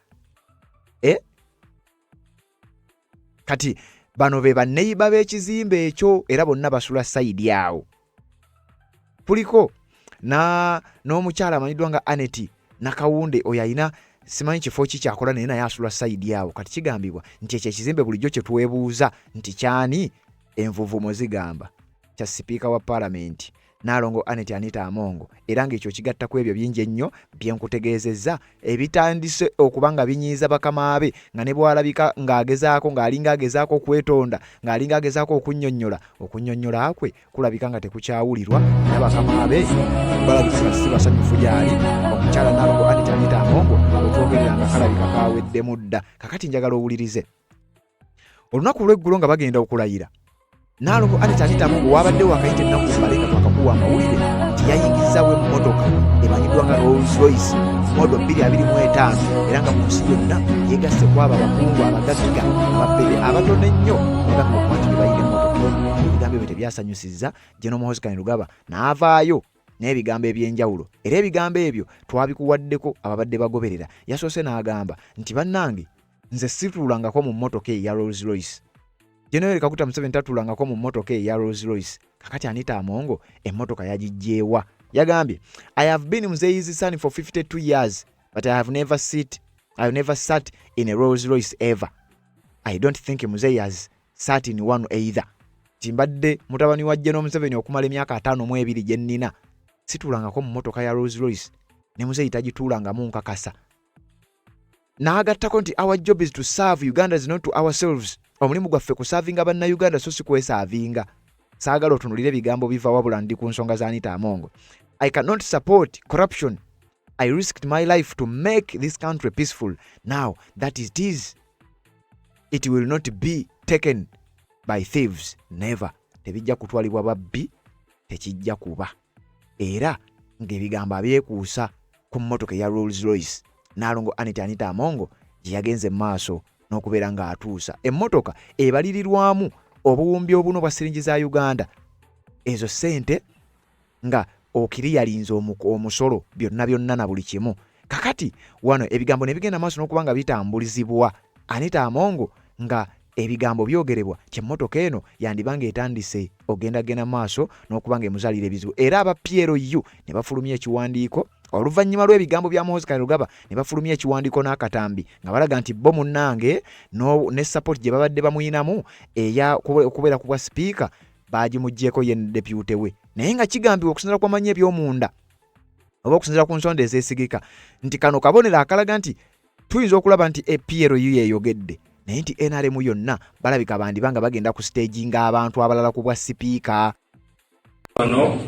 Kati bano be baneiba b'ekizimbe ekyo era bonna basula side yawo. Puliko n'omukyala amanyiddwa nga Aneti Nakawunde, oyo alina simanyi kifo ki kyakola naye naye asula side yawo. Kati kigambibwa nti ekyo ekizimbe bulijjo kye twebuuza nti kyani, envuvumo zigamba kya Speaker wa Parliament Nalongo Anita Amongo, era ng'ekyo kigatta ku ebyo bingi ennyo bye nkutegeezezza ebitandise okubanga binyiiza bakamaabe nga ne bwalabika ng'agezaako ng'alinga agezaako okwetonda ng'alinga agezaako okunnyonnyola kwe kulabika nga tekukyawulirwa era bakamaabe balabika si basanyufu gyali. Omukyala Nalongo Anita Amongo otwogerera nga kalabika kaweddemu dda. Kakati njagala owulirize, olunaku lw'eggulo nga bagenda okulayira Nalongo Anita Amongo wabaddewo akayite ennaku zimalenga twakakuwa amawulire nti yayingizzawo emmotoka emanyiddwa nga Rolls Royce modo 225 era nga mu nsi yonna yegasse kwabo abakungu abagagga ababbebe abatono ennyo bagamba okuba nti bebayina emmotoka. Ebigambo ebyo tebyasanyusizza General Muhoozi Kainerugaba n'avaayo n'ebigambo eby'enjawulo, era ebigambo ebyo twabikuwaddeko ababadde bagoberera. Yasoose n'agamba nti bannange nze situlangako mu mmotoka eya Rolls Royce. General Kaguta Museveni tatulangako mu mmotoka eya Rolls Royce. Kakati Anita Amongo emmotoka yagijjeewa. Yagambye, I have been Muzeyi's son for 52 years but I have never sat in a Rolls Royce ever. I don't think Muzeyi has sat in one either. Timbadde mutabani wa General Museveni okumala emyaka 52 gye nnina situlangako mu mmotoka ya Rolls Royce ne Muzeyi tagituulangamu nkakasa. N'agattako nti our job is to serve Ugandans, not to ourselves. Omulimu gwaffe kusaavinga bannayuganda so si kwesaavinga. Saagala otunulire ebigambo biva wabula ndi ku nsonga za Anita Amongo. I cannot support corruption. I risked my life to make this country peaceful. Now that it is, it will not be taken by thieves. Never. Tebijja kutwalibwa babbi, tekijja kuba. Era ng'ebigambo abyekuusa ku mmotoka ya Rolls Royce Nalongo Anita Amongo gye yagenze maaso n'okubeera nga atuusa. Emmotoka ebalirirwamu obuwumbi obuno bwa siringi za Uganda, ezo ssente nga okiriyalinze omusolo byonna na buli kimu. Kakati wano ebigambo ne bigenda maaso n'okuba nga bitambulizibwa Anita Amongo nga ebigambo byogerebwa kyemmotoka eno yandibanga etandise ogendagenda maaso n'okuba nga emuzaalira ebizibu. Era aba PLU ne bafulumya ekiwandiiko oluvannyuma lw'ebigambo bya Muhoozi Kainerugaba ne bafulumya ekiwandiiko n'akatambi nga balaga nti bo munnange ne support gye babadde bamuyinamu okubeera ku bwa sipiika baagimuggyeko ye depute we naye nga kigambibwa okusinziira ku amannya eby'omunda oba okusinziira ku nsonda ezeesigika nti kano kabonero akalaga nti tuyinza okulaba nti PLU yeeyogedde naye nti NRM yonna balabika bandiba nga bagenda ku stage ng'abantu abalala ku bwa sipiika. Wano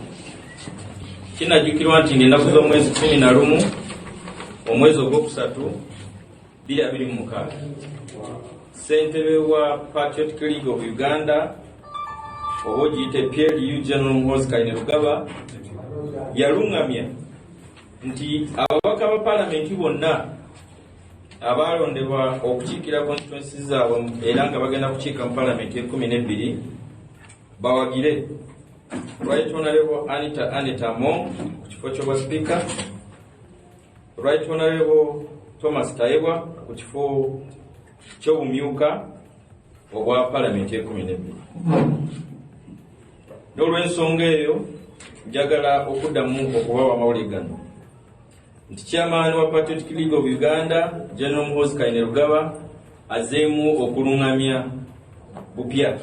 kinajjukirwa nti ng'ennaku z'omwezi 11 omwezi ogwokusatu 2026 ssentebe wa Patriotic League of Uganda oba ogiyite PLU General Muhoozi Kainerugaba yalungamya nti ababaka ba paalamenti bonna abalondebwa okukiikira constituencies zaabwe era nga bagenda kukiika mu paalamenti e12 bawagire Right Honorable Anita Among ku kifo ky'obwa speaker, Right Honorable Thomas Tayebwa ku kifo ky'obumyuka obwa paalamenti e12. N'olw'ensonga eyo njagala okuddamu okubawa amawulire gano nti chairman wa Patriotic League of Uganda General Muhoozi Kainerugaba azeemu okulungamya bupya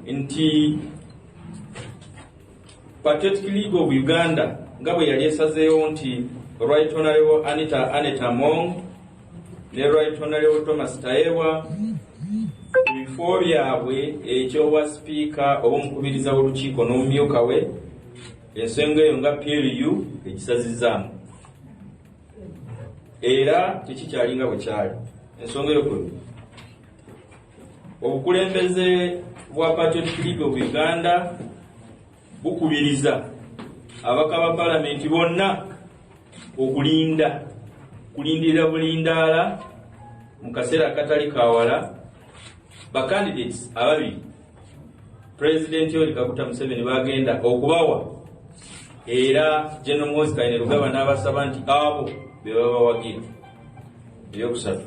nti Patriotic League of Uganda nga bwe yali esazeewo nti Right Honorable Anita Among ne Right Honorable Thomas Tayebwa bifo byabwe ekyobwa speaker oba omukubiriza w'olukiiko n'omumyuka we ensonga eyo nga PLU egisazizaamu era tekikyalinga bwe kyali ensonga eyo kwe obukulembeze bwa Patriotic League of Uganda bukubiriza abaka ba paalamenti bonna kulindira bulindaala mu kaseera akatali kawala ba candidates ababiri President Yoweri Kaguta Museveni bagenda okubawa era General Muhoozi Kainerugaba n'abasaba nti abo be babawagira. Ebyokusatu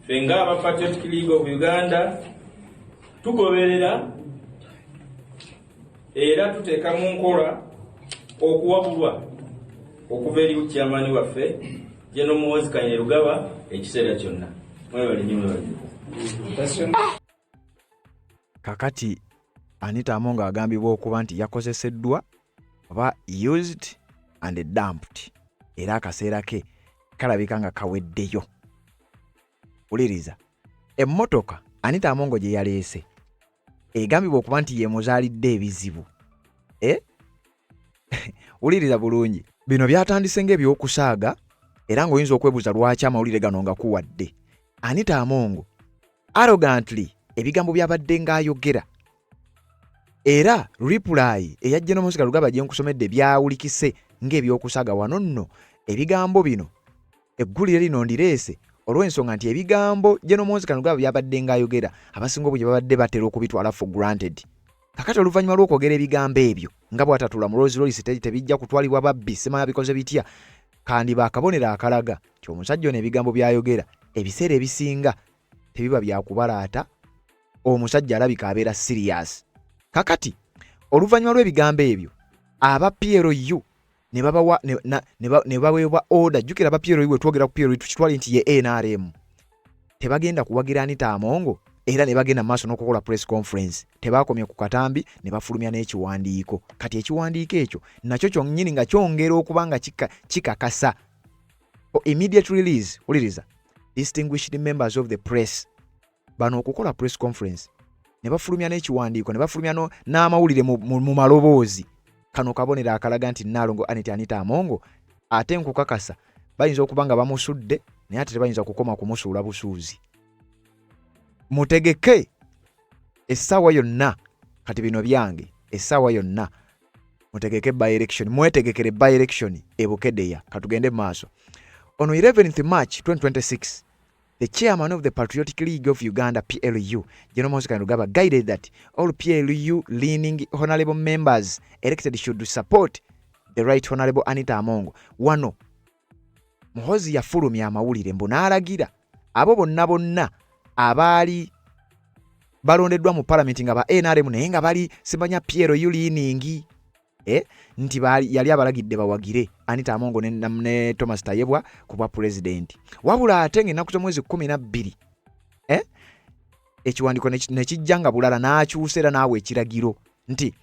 ffe ng'aba Patriotic League of Uganda tugoberera era tuteeka mu nkola okuwabulwa okuva eri chairman waffe General Muhoozi Kainerugaba ekiseera kyonna. Mwebale nnyo. Kakati Anita Among agambibwa okuba nti yakozeseddwa oba used and dumped era akaseera ke kalabika nga kaweddeyo. Uliriza emmotoka Anita Among gye yaleese egambibwa okuba nti ye muzaalidde ebizibu. Uliriza bulungi bino byatandise ng'ebyokusaaga era ng'oyinza okwebuuza lwaki amawulire gano nga kuwadde. Anita Among arrogantly ebigambo byabadde ng'ayogera era reply eya General Muhoozi Kainerugaba gye nkusomedde byawulikise ng'ebyokusaaga wano nno ebigambo bino eggulire lino ndireese olw'ensonga nti ebigambo General Muhoozi Kainerugaba byabadde ng'ayogera abasinga obungi babadde batera okubitwala for granted. Kakati oluvannyuma lw'okwogera ebigambo ebyo nga bw'atatula mu Rolls Royce tebijja kutwalibwa babbi semanya bikoze bitya kandi baakabonero akalaga ky'omusajja ono ebigambo by'ayogera ebiseera ebisinga tebiba byakubalaata omusajja alabika abeera serious. Kakati oluvannyuma lw'ebigambo ebyo aba PLU ne baweebwa order. Jjukira aba PLU bwe twogera ku PLU tukitwale nti ye NRM tebagenda kuwagira Anita Among era ne bagenda maaso n'okukola press conference tebaakomye ku katambi ne bafulumya n'ekiwandiiko. Kati ekiwandiiko ekyo nakyo kyonnyini nga kyongera okuba nga kikakasa immediate release. Uliriza distinguished members of the press bano okukola press conference ne bafulumya n'ekiwandiiko ne bafulumya n'amawulire mu maloboozi. Kano kabonero akalaga nti Nnaalongo Anita Among ate nkukakasa bayinza okuba nga bamusudde naye ate tebayinza kukoma kumusuula busuuzi. Mutegeke essaawa yonna kati bino byange essaawa yonna mutegeke by election mwetegekere by election ebukedeya katugende maaso. On 11th March 2026 the chairman of the Patriotic League of Uganda PLU General Muhoozi Kainerugaba guided that all PLU leaning honorable members elected should support the Right Honorable Anita Among. Wano Muhoozi yafulumya amawulire mbu n'alagira abo bonna abaali balondeddwa mu parliament nga ba NRM naye nga bali simanya PLU leaning nti yali abalagidde bawagire Anita Among ne Thomas Tayebwa kuba president. Wabula ate ng'ennaku z'omwezi 12 ekiwandiiko ne kijja nga bulala n'akyusa era n'awa ekiragiro nti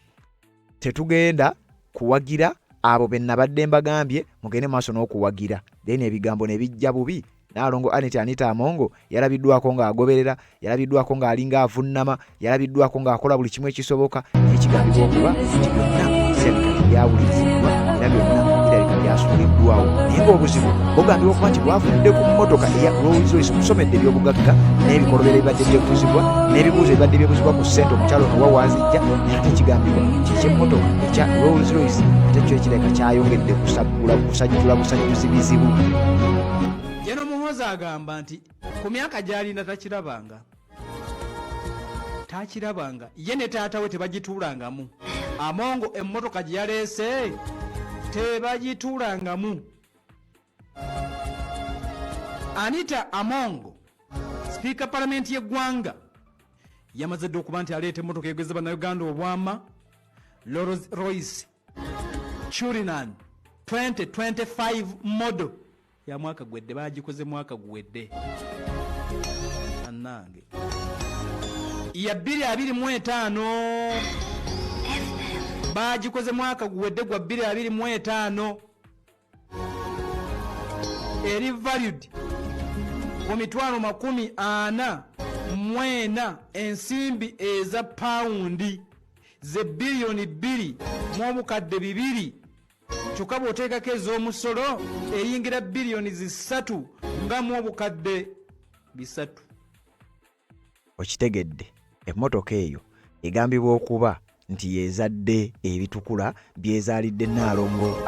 tetugenda kuwagira abo be nabadde mbagambye mugende maaso n'okuwagira. Then ebigambo ne bijja bubi. Naalongo Anita Amongo yalabiddwako ng'agoberera, yalabiddwako ng'alinga avunnama, yalabiddwako ng'akola buli kimu ekisoboka, n'ekigambibwa okuba nti byonna serikali byawulirizibwa era byonna birabika byasuuliddwawo. Naye ng'obuzibu bugambibwa okuba nti bwavudde ku mmotoka eya Rolls Royce. Musomedde ebyobugagga n'ebikolobero ebibadde byebuzibwa n'ebibuuzo ebibadde byebuzibwa ku ssente omukyalo onowawaazijja, naye ate kigambibwa nti ekyemmotoka ekya Rolls Royce ate kyo ekireka kyayongedde busajjuzi bizibu. Jeno Muhoozi agamba nti ku myaka gy'alina takirabanga ye ne taata we tebagituulangamu. Amongo emmotoka gye yaleese tebagituulangamu. Anita Amongo sipiika palamenti y'eggwanga yamaze dde okuba nti aleeta emmotoka egeza bannayuganda obwama Rolls Royce Cullinan 2025 model ya mwaka gwedde, bagikoze mwaka guwedde annange ya 2025 bagikoze mwaka guwedde gwa 2025 eri valued ku mitwalo 40 ensimbi eza paundi ze biliyoni 2 mu obukadde 2 kyokka bw'oteekako ez'omusolo eyingira biliyoni 3 nga mu obukadde 3. Okitegedde emmotoka eyo egambibwa okuba nti yezadde ebitukula byezaalidde Naalongo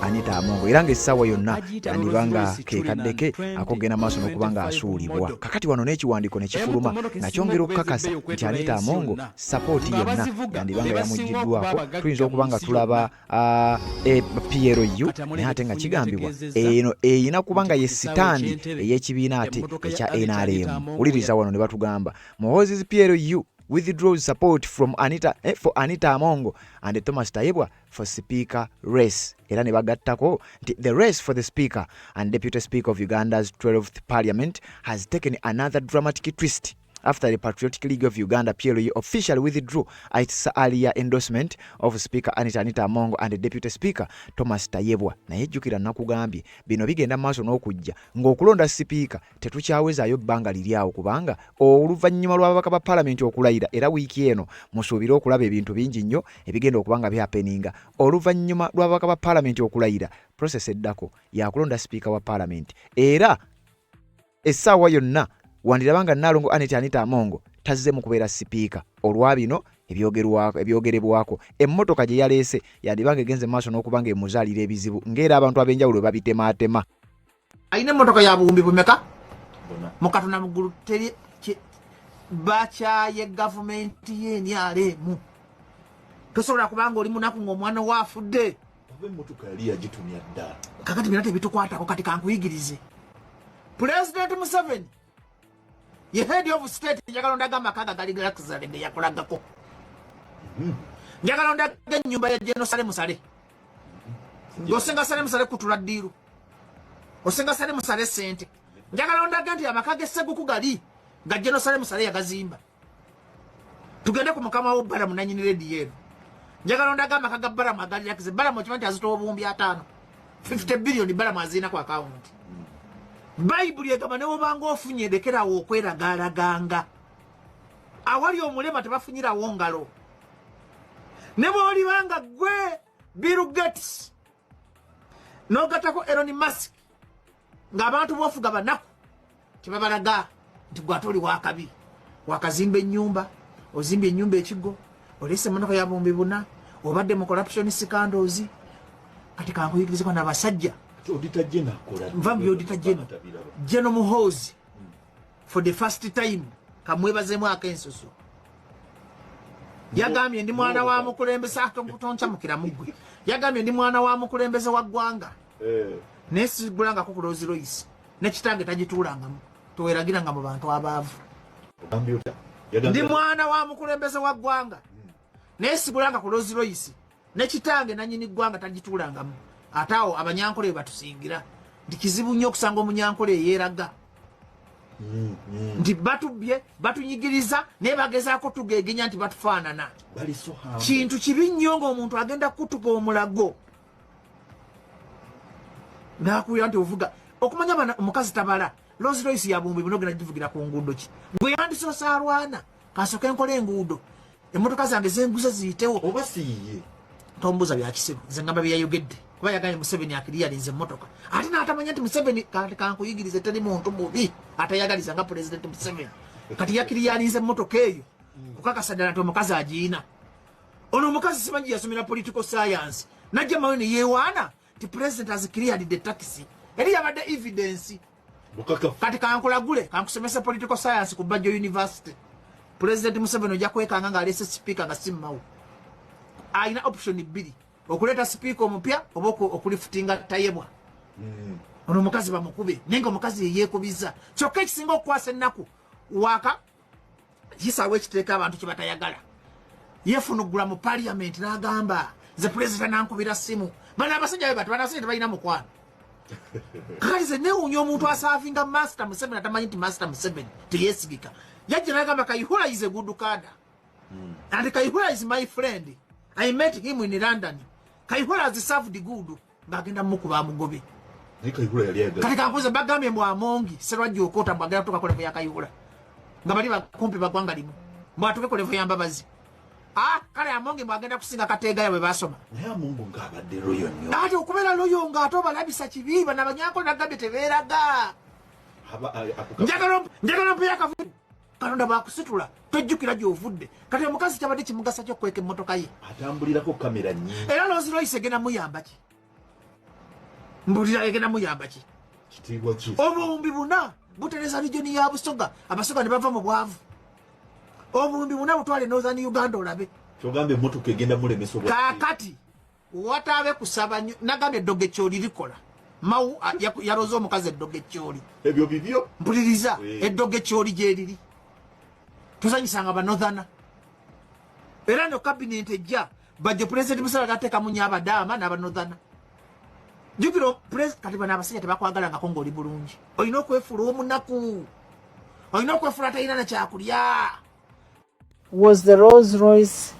Anita Amongo era ng'essaawa yonna yandibanga kekaddeke akogenda maaso n'okuba ng'asuulibwa. Kakati wano n'ekiwandiiko ne kifuluma nga kyongera okukakasa nti Anita Amongo sapooti yonna yandibanga yamuggiddwako. Tuyinza okuba nga tulaba PLU naye ate nga kigambibwa eno eyina kuba nga ye sitaandi ey'ekibiina ate ekya NRM. Wuliriza wano ne batugamba Muhoozi's PLU withdraws support from for Anita Amongo and Thomas Tayebwa for Speaker race. Era ne bagattako nti the race for the Speaker and Deputy Speaker of Uganda's 12th Parliament has taken another dramatic twist after the Patriotic League of Uganda PLU officially withdrew its earlier endorsement of Speaker Anita Amongo and Deputy Speaker Thomas Tayebwa. Naye jjukira nakugambye bino bigenda maaso n'okujja ng'okulonda sipiika tetukyawezaayo bbanga liri awo kubanga oluvannyuma lw'ababaka ba Paalamenti okulayira era wiiki eno musuubire okulaba ebintu bingi nnyo ebigenda okuba nga byapeninga. Oluvannyuma lw'ababaka ba Paalamenti okulayira process eddako yakulonda sipiika wa Paalamenti era essaawa yonna wandirabanga Naalongo Anita Amongo tazze mu kubeera sipiika. Olwabino ebyogerebwako emmotoka gye yaleese yandibanga egenze maaso n'okuba nga emuzaalira ebizibu ng'era abantu ab'enjawulo babitemaatema. Ayina emmotoka ya buwumbi bumeka mukatuna muggulu teri bakyaye gavumenti y'eNRM. Tosobola kubanga oli munaku ng'omwana waafudde emmotoka yali yagitumya ddala. Kakati bino tebitukwatako kati kankuyigirize. President Museveni ye head of state njagala ndaga makaga gali galakuzalenge yakolagako. Njagala ndaga ennyumba ya Jenosale Musale. Ngosenga Sale Musale kutula ddiru. Osenga Sale Musale sente. Njagala ndaga nti amakaga Seguku gali nga Jenosale Musale yagazimba. Tugende ku mukama wo Balamu nanyinire diyero. Njagala ndaga amakaga Balamu agali yakize Balamu kimanti azitowa obumbi 5 50 billion Balamu azina ku account. Bible egamba ne obanga ofunye dekera wo okweragaalaganga. Awali omulema tebafunyira wo ngalo. Ne bw'oli banga gwe Bill Gates n'ogatako Elon Musk ng'abantu b'ofuga banaku tebabalaga nti gwe ate oli wakabi. Wakazimba ennyumba, ozimba ennyumba ekigo, oleese emmotoka ya buwumbi 4, obadde mu corruption scandals. Kati kankuyigirizibwa n'abasajja Auditor General Mvambi Auditor General Muhoozi for the first time kamwebazemu akensusu. Yagambye ndi mwana wa mukulembeze atoncha mukira mugwe. Yagambye ndi mwana wa mukulembeze wa ggwanga. Nesigulanga ku Rolls Royce. Ne kitange tagituulangamu. Toweragiranga mu bantu abaavu. Ndi mwana wa mukulembeze wa ggwanga. Nesigulanga ku Rolls Royce. Ne kitange nanyini ggwanga tagituulangamu. Ataawo abanyankole batusingira. Ndi kizibu nnyo okusanga omunyankole yeeraga. nti batubye batunyigiriza naye bagezaako tugegenya nti batufaanana kintu kibi nnyo ng'omuntu agenda kutuga omulago nakuira nti ovuga okumanya omukazi tabala Rolls Royce ya bumbi bunogera givugira ku nguudo ki gwe yandisoose alwana kasoke nkola enguudo emmotoka zange zenguze ziyitewo oba siye tombuza byakisibu nze ngamba byayogedde kuba yagaye Museveni akiriyalinze emmotoka ate n'atamanya nti Museveni kati kankuyigirize teri muntu mubi atayagaliza nga President Museveni kati yakiriyalinze emmotoka eyo kukakasa ddala nti omukazi agiina ono omukazi simanyi yasomera political science najja mawe ne yeewaana ti President azikiriyalidde taxi eri yabadde evidence kati kankulagule kankusomesa political science ku Bajjo University President Museveni ojja kwekanga ng'aleese speaker nga simmawo ayina option bbiri okuleeta speaker omupya oba okulifutinga tayebwa ono omukazi bamukube naye nga omukazi yeyeekubiza kyokka ekisinga okukwasa ennaku waka kisaawo ekiteeka abantu kye batayagala yeefunugula mu parliament n'agamba ze president nankubira simu bano abasajja be bati banasajja tebalina mukwano kale ze neewuunya omuntu asaavinga master Museveni atamanyi nti master Museveni teyeesigika yajja n'agamba Kayihura is a good cadre and Kayihura is my friend I met him in London Kayihura has served good ng'agenda mukuba amugobe kati kankuze bagambye mu Amongi Serwajja Okota mbagenda tuka kolevo ya Kayihura nga bali bakumpi bagwanga limu mbatuke kolevo ya Mbabazi kale Amongi mbagenda kusinga Kateega yawe basoma naye Mungu ng'abadde loyo nnyo ate okubeera loyo ng'ate obalabisa kibi bana Banyako nagambye tebeeraga njagala mpeera kavudu Katonda bakusitula tojjukira gy'ovudde kati omukazi kyabadde kimugasa ky'okkweka emmotoka ye atambulirako kamera nnyingi era Rolls Royce egenda muyamba ki mbulira egenda muyamba ki kitiibwa ki obuwumbi buna butereza regioni ya Busoga Abasoga ne bava mu bwavu obuwumbi buna butwale Northern Uganda olabe kyogambye emmotoka egenda mulemesa kaakati wataabe kusaba nagambye eddogo ekyoli likola mawu yaloza omukazi eddogo ekyoli ebyo bibyo mpuliriza eddogo ekyoli gyeriri tuzanyisanga banothana era no cabinet ejja bajja President Museveni ateekamu nnyo abadaama n'abanothana jukiro kati bano abasajja tebakwagalangako ng'oli bulungi olina okwefuula omunaku olina okwefuula talina na kyakulya. Was the Rolls Royce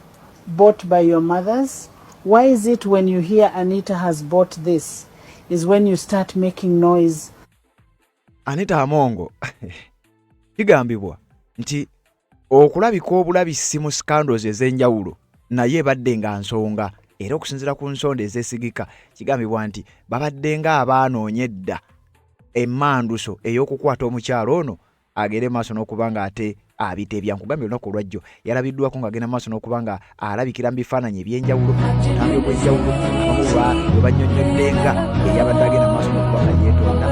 bought by your mothers? Why is it when you hear Anita has bought this is when you start making noise? Anita Amongo kigambibwa nti okulabika obulabisi mu scandals ez'enjawulo naye badde nga nsonga era okusinziira ku nsonda ezeesigika kigambibwa nti babadde nga abaanoonya edda emmanduso ey'okukwata omukyalo ono agere maaso n'okuba nga ate abitebya nkugambye olunaku olwajjo yalabiddwako ng'agenda maaso n'okuba nga alabikira mu bifaananyi eby'enjawulo obutambi obw'enjawulo abamu bwe bannyonnyoddenga eyabadde agenda maaso n'okuba nga yeetonda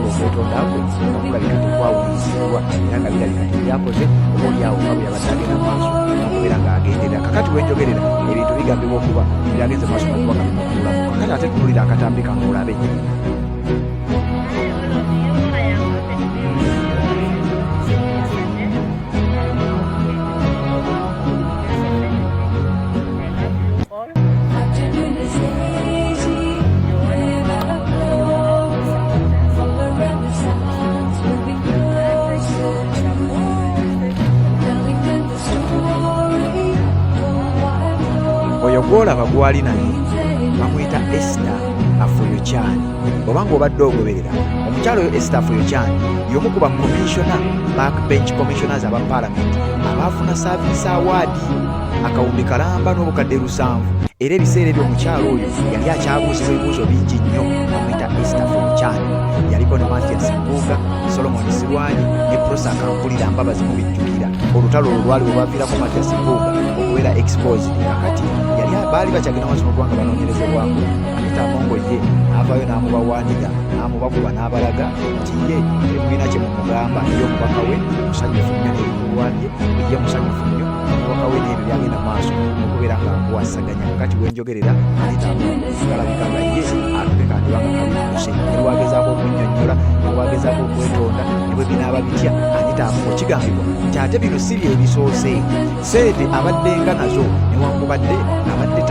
okwetonda kwe nga kulabika tekwawulirizibwa era nga birabika tebyakoze obaolyawo nga bwe yabadde agenda maaso n'okubeera ng'agenderera kakati wenjogerera ebintu bigambibwa okuba byagenze maaso n'okuba nga bimutuulamu kakati ate tunulira akatambi kange olabe oyo gwolaba gwali naye bamuyita Esther Afoyokyani obanga obadde ogoberera omukyalo oyo Esther Afoyokyani y'omu ku bakomishona backbench commissioners aba parliament abaafuna service award akawumbi kalamba n'obukadde 700 era ebiseera ebyo omukyalo oyo yali akyabuuzibwa ebibuuzo bingi nnyo bamuyita Esther Afoyokyani yaliko ne Mathias Mpuuga Solomon Sirwanyi ne Prosa Kampulira Mbabazi mu bijjukira olutalo olwo lwali olwaviirako Mathias Mpuuga okubeera exposed kakati yali baali bakyagenda maaso n'okubanga banoonyerezebwako Anita Amongo ye n'avaayo n'amubawaanira n'amubakuba n'abalaga nti ye temulina kye mumugamba ye omubaka we musanyufu nnyo n'ebikolwa bye ye musanyufu nnyo omubaka we n'ebyo byagenda maaso okubeera ng'akuwasaganya kakati wenjogerera Anita Amongo galabika nga ye atuleka ndibanga kabibuuse newaagezaako okunnyonnyola newaagezaako okwetonda ne bwe binaaba bitya Anita Amongo kigambibwa nti ate bino si bye ebisoose seete abaddenga nazo newankubadde abadde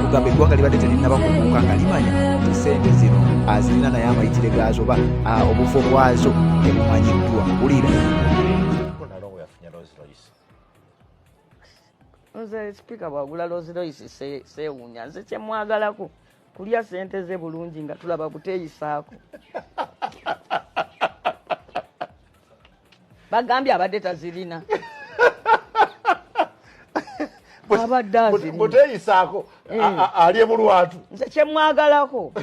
kugamba eggwanga libadde terinnabakuguuka nga limanya nti sente zino azirina naye amayitire gaazo oba obufo bwazo tebumanyiddwa. Wulira nze sipiika bwagula Rolls Royce seewuunya. Nze kyemwagalako kulya sente ze bulungi nga tulaba kuteeyisaako. Bagambye abadde tazirina. Abadde azirina. Muteeyisaako ali mu lwatu. Nze kyemwagalako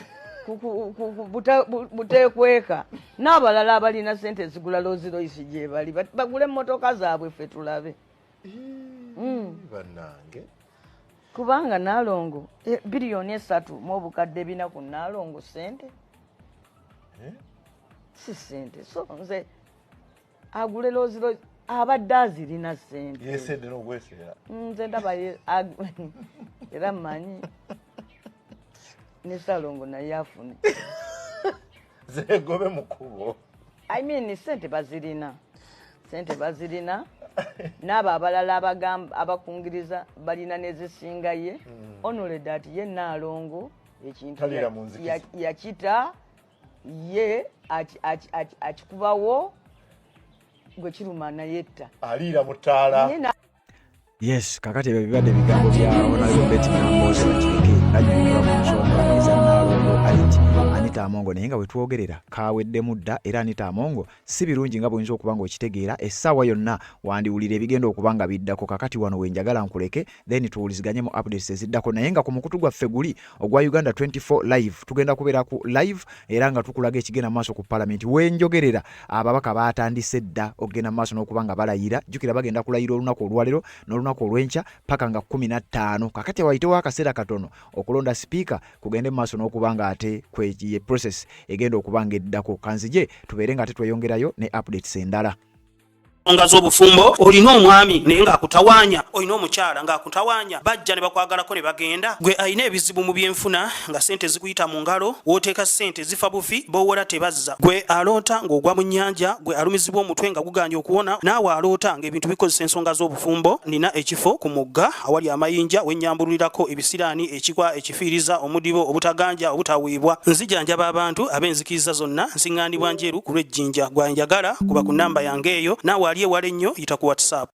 buteekweka. N'abalala abalina sente zigula Rolls Royce gye bali bagule emmotoka zaabwe ffe tulabe. Bannange. Kubanga Nalongo biliyoni 3 mu obukadde 4 ku Nalongo sente. Si sente. So nze agule Rolls Royce abadde azirina sente. Yesede n'obweseera. Nze ndaba era mmanyi ne Salongo naye afune. Zegobe mukubo. I mean sente bazirina. Sente bazirina. N'abo abalala abakungiriza balina nezisinga ye. Onole that ye Nalongo ekintu yakita ye akikubawo gwe kiruma nayetta. Aliira mutaala. Yes, kakati ebyo bibadde bigambo bya Honorable Betty Namboze bakireke nanyumirwa mu nsonga eza Nalongo Anita Amongo naye nga bwe twogerera kaweddemu dda era Anita Amongo si birungi nga bw'oyinza okuba ng'okitegeera essaawa yonna wandiwulira ebigenda okuba nga biddako kakati wano wenjagala nkuleke then tuwuliziganye mu updates eziddako naye nga ku mukutu gwaffe guli ogwa Uganda 24 live tugenda kubeera ku live era nga tukulaga ekigenda mu maaso ku Parliament wenjogerera ababaka baatandise dda okugenda mu maaso n'okuba nga balayira jjukira bagenda kulayira olunaku olwalero n'olunaku olw'enkya paka nga 15 kakati wayitewo akaseera katono okulonda speaker kugende mu maaso n'okuba nga ate kwekiye process egenda okuba nga eddako kanzije tubeere nga ate tweyongerayo ne updates endala. Nga z'obufumbo olina omwami naye ng'akutawaanya olina omukyala ng'akutawaanya bajja ne bakwagalako ne bagenda gwe alina ebizibu mu byenfuna nga sente zikuyita mu ngalo wooteeka sente zifa bufi b'owola tebazza gwe aloota ng'ogwa mu nnyanja gwe alumizibwa omutwe nga guganja okuwona naawe aloota ng'ebintu bikozesa ensonga z'obufumbo nina ekifo ku mugga awali amayinja wennyambulirako ebisiraani ekikwa ekifiiriza omudibo obutaganja obutawiibwa nzijanjaba abantu ab'enzikiriza zonna nsiŋŋaanibwa njeru ku lw'ejjinja gwanjagala kuba ku nnamba yange eyo naawe ali ewala ennyo yita ku WhatsApp.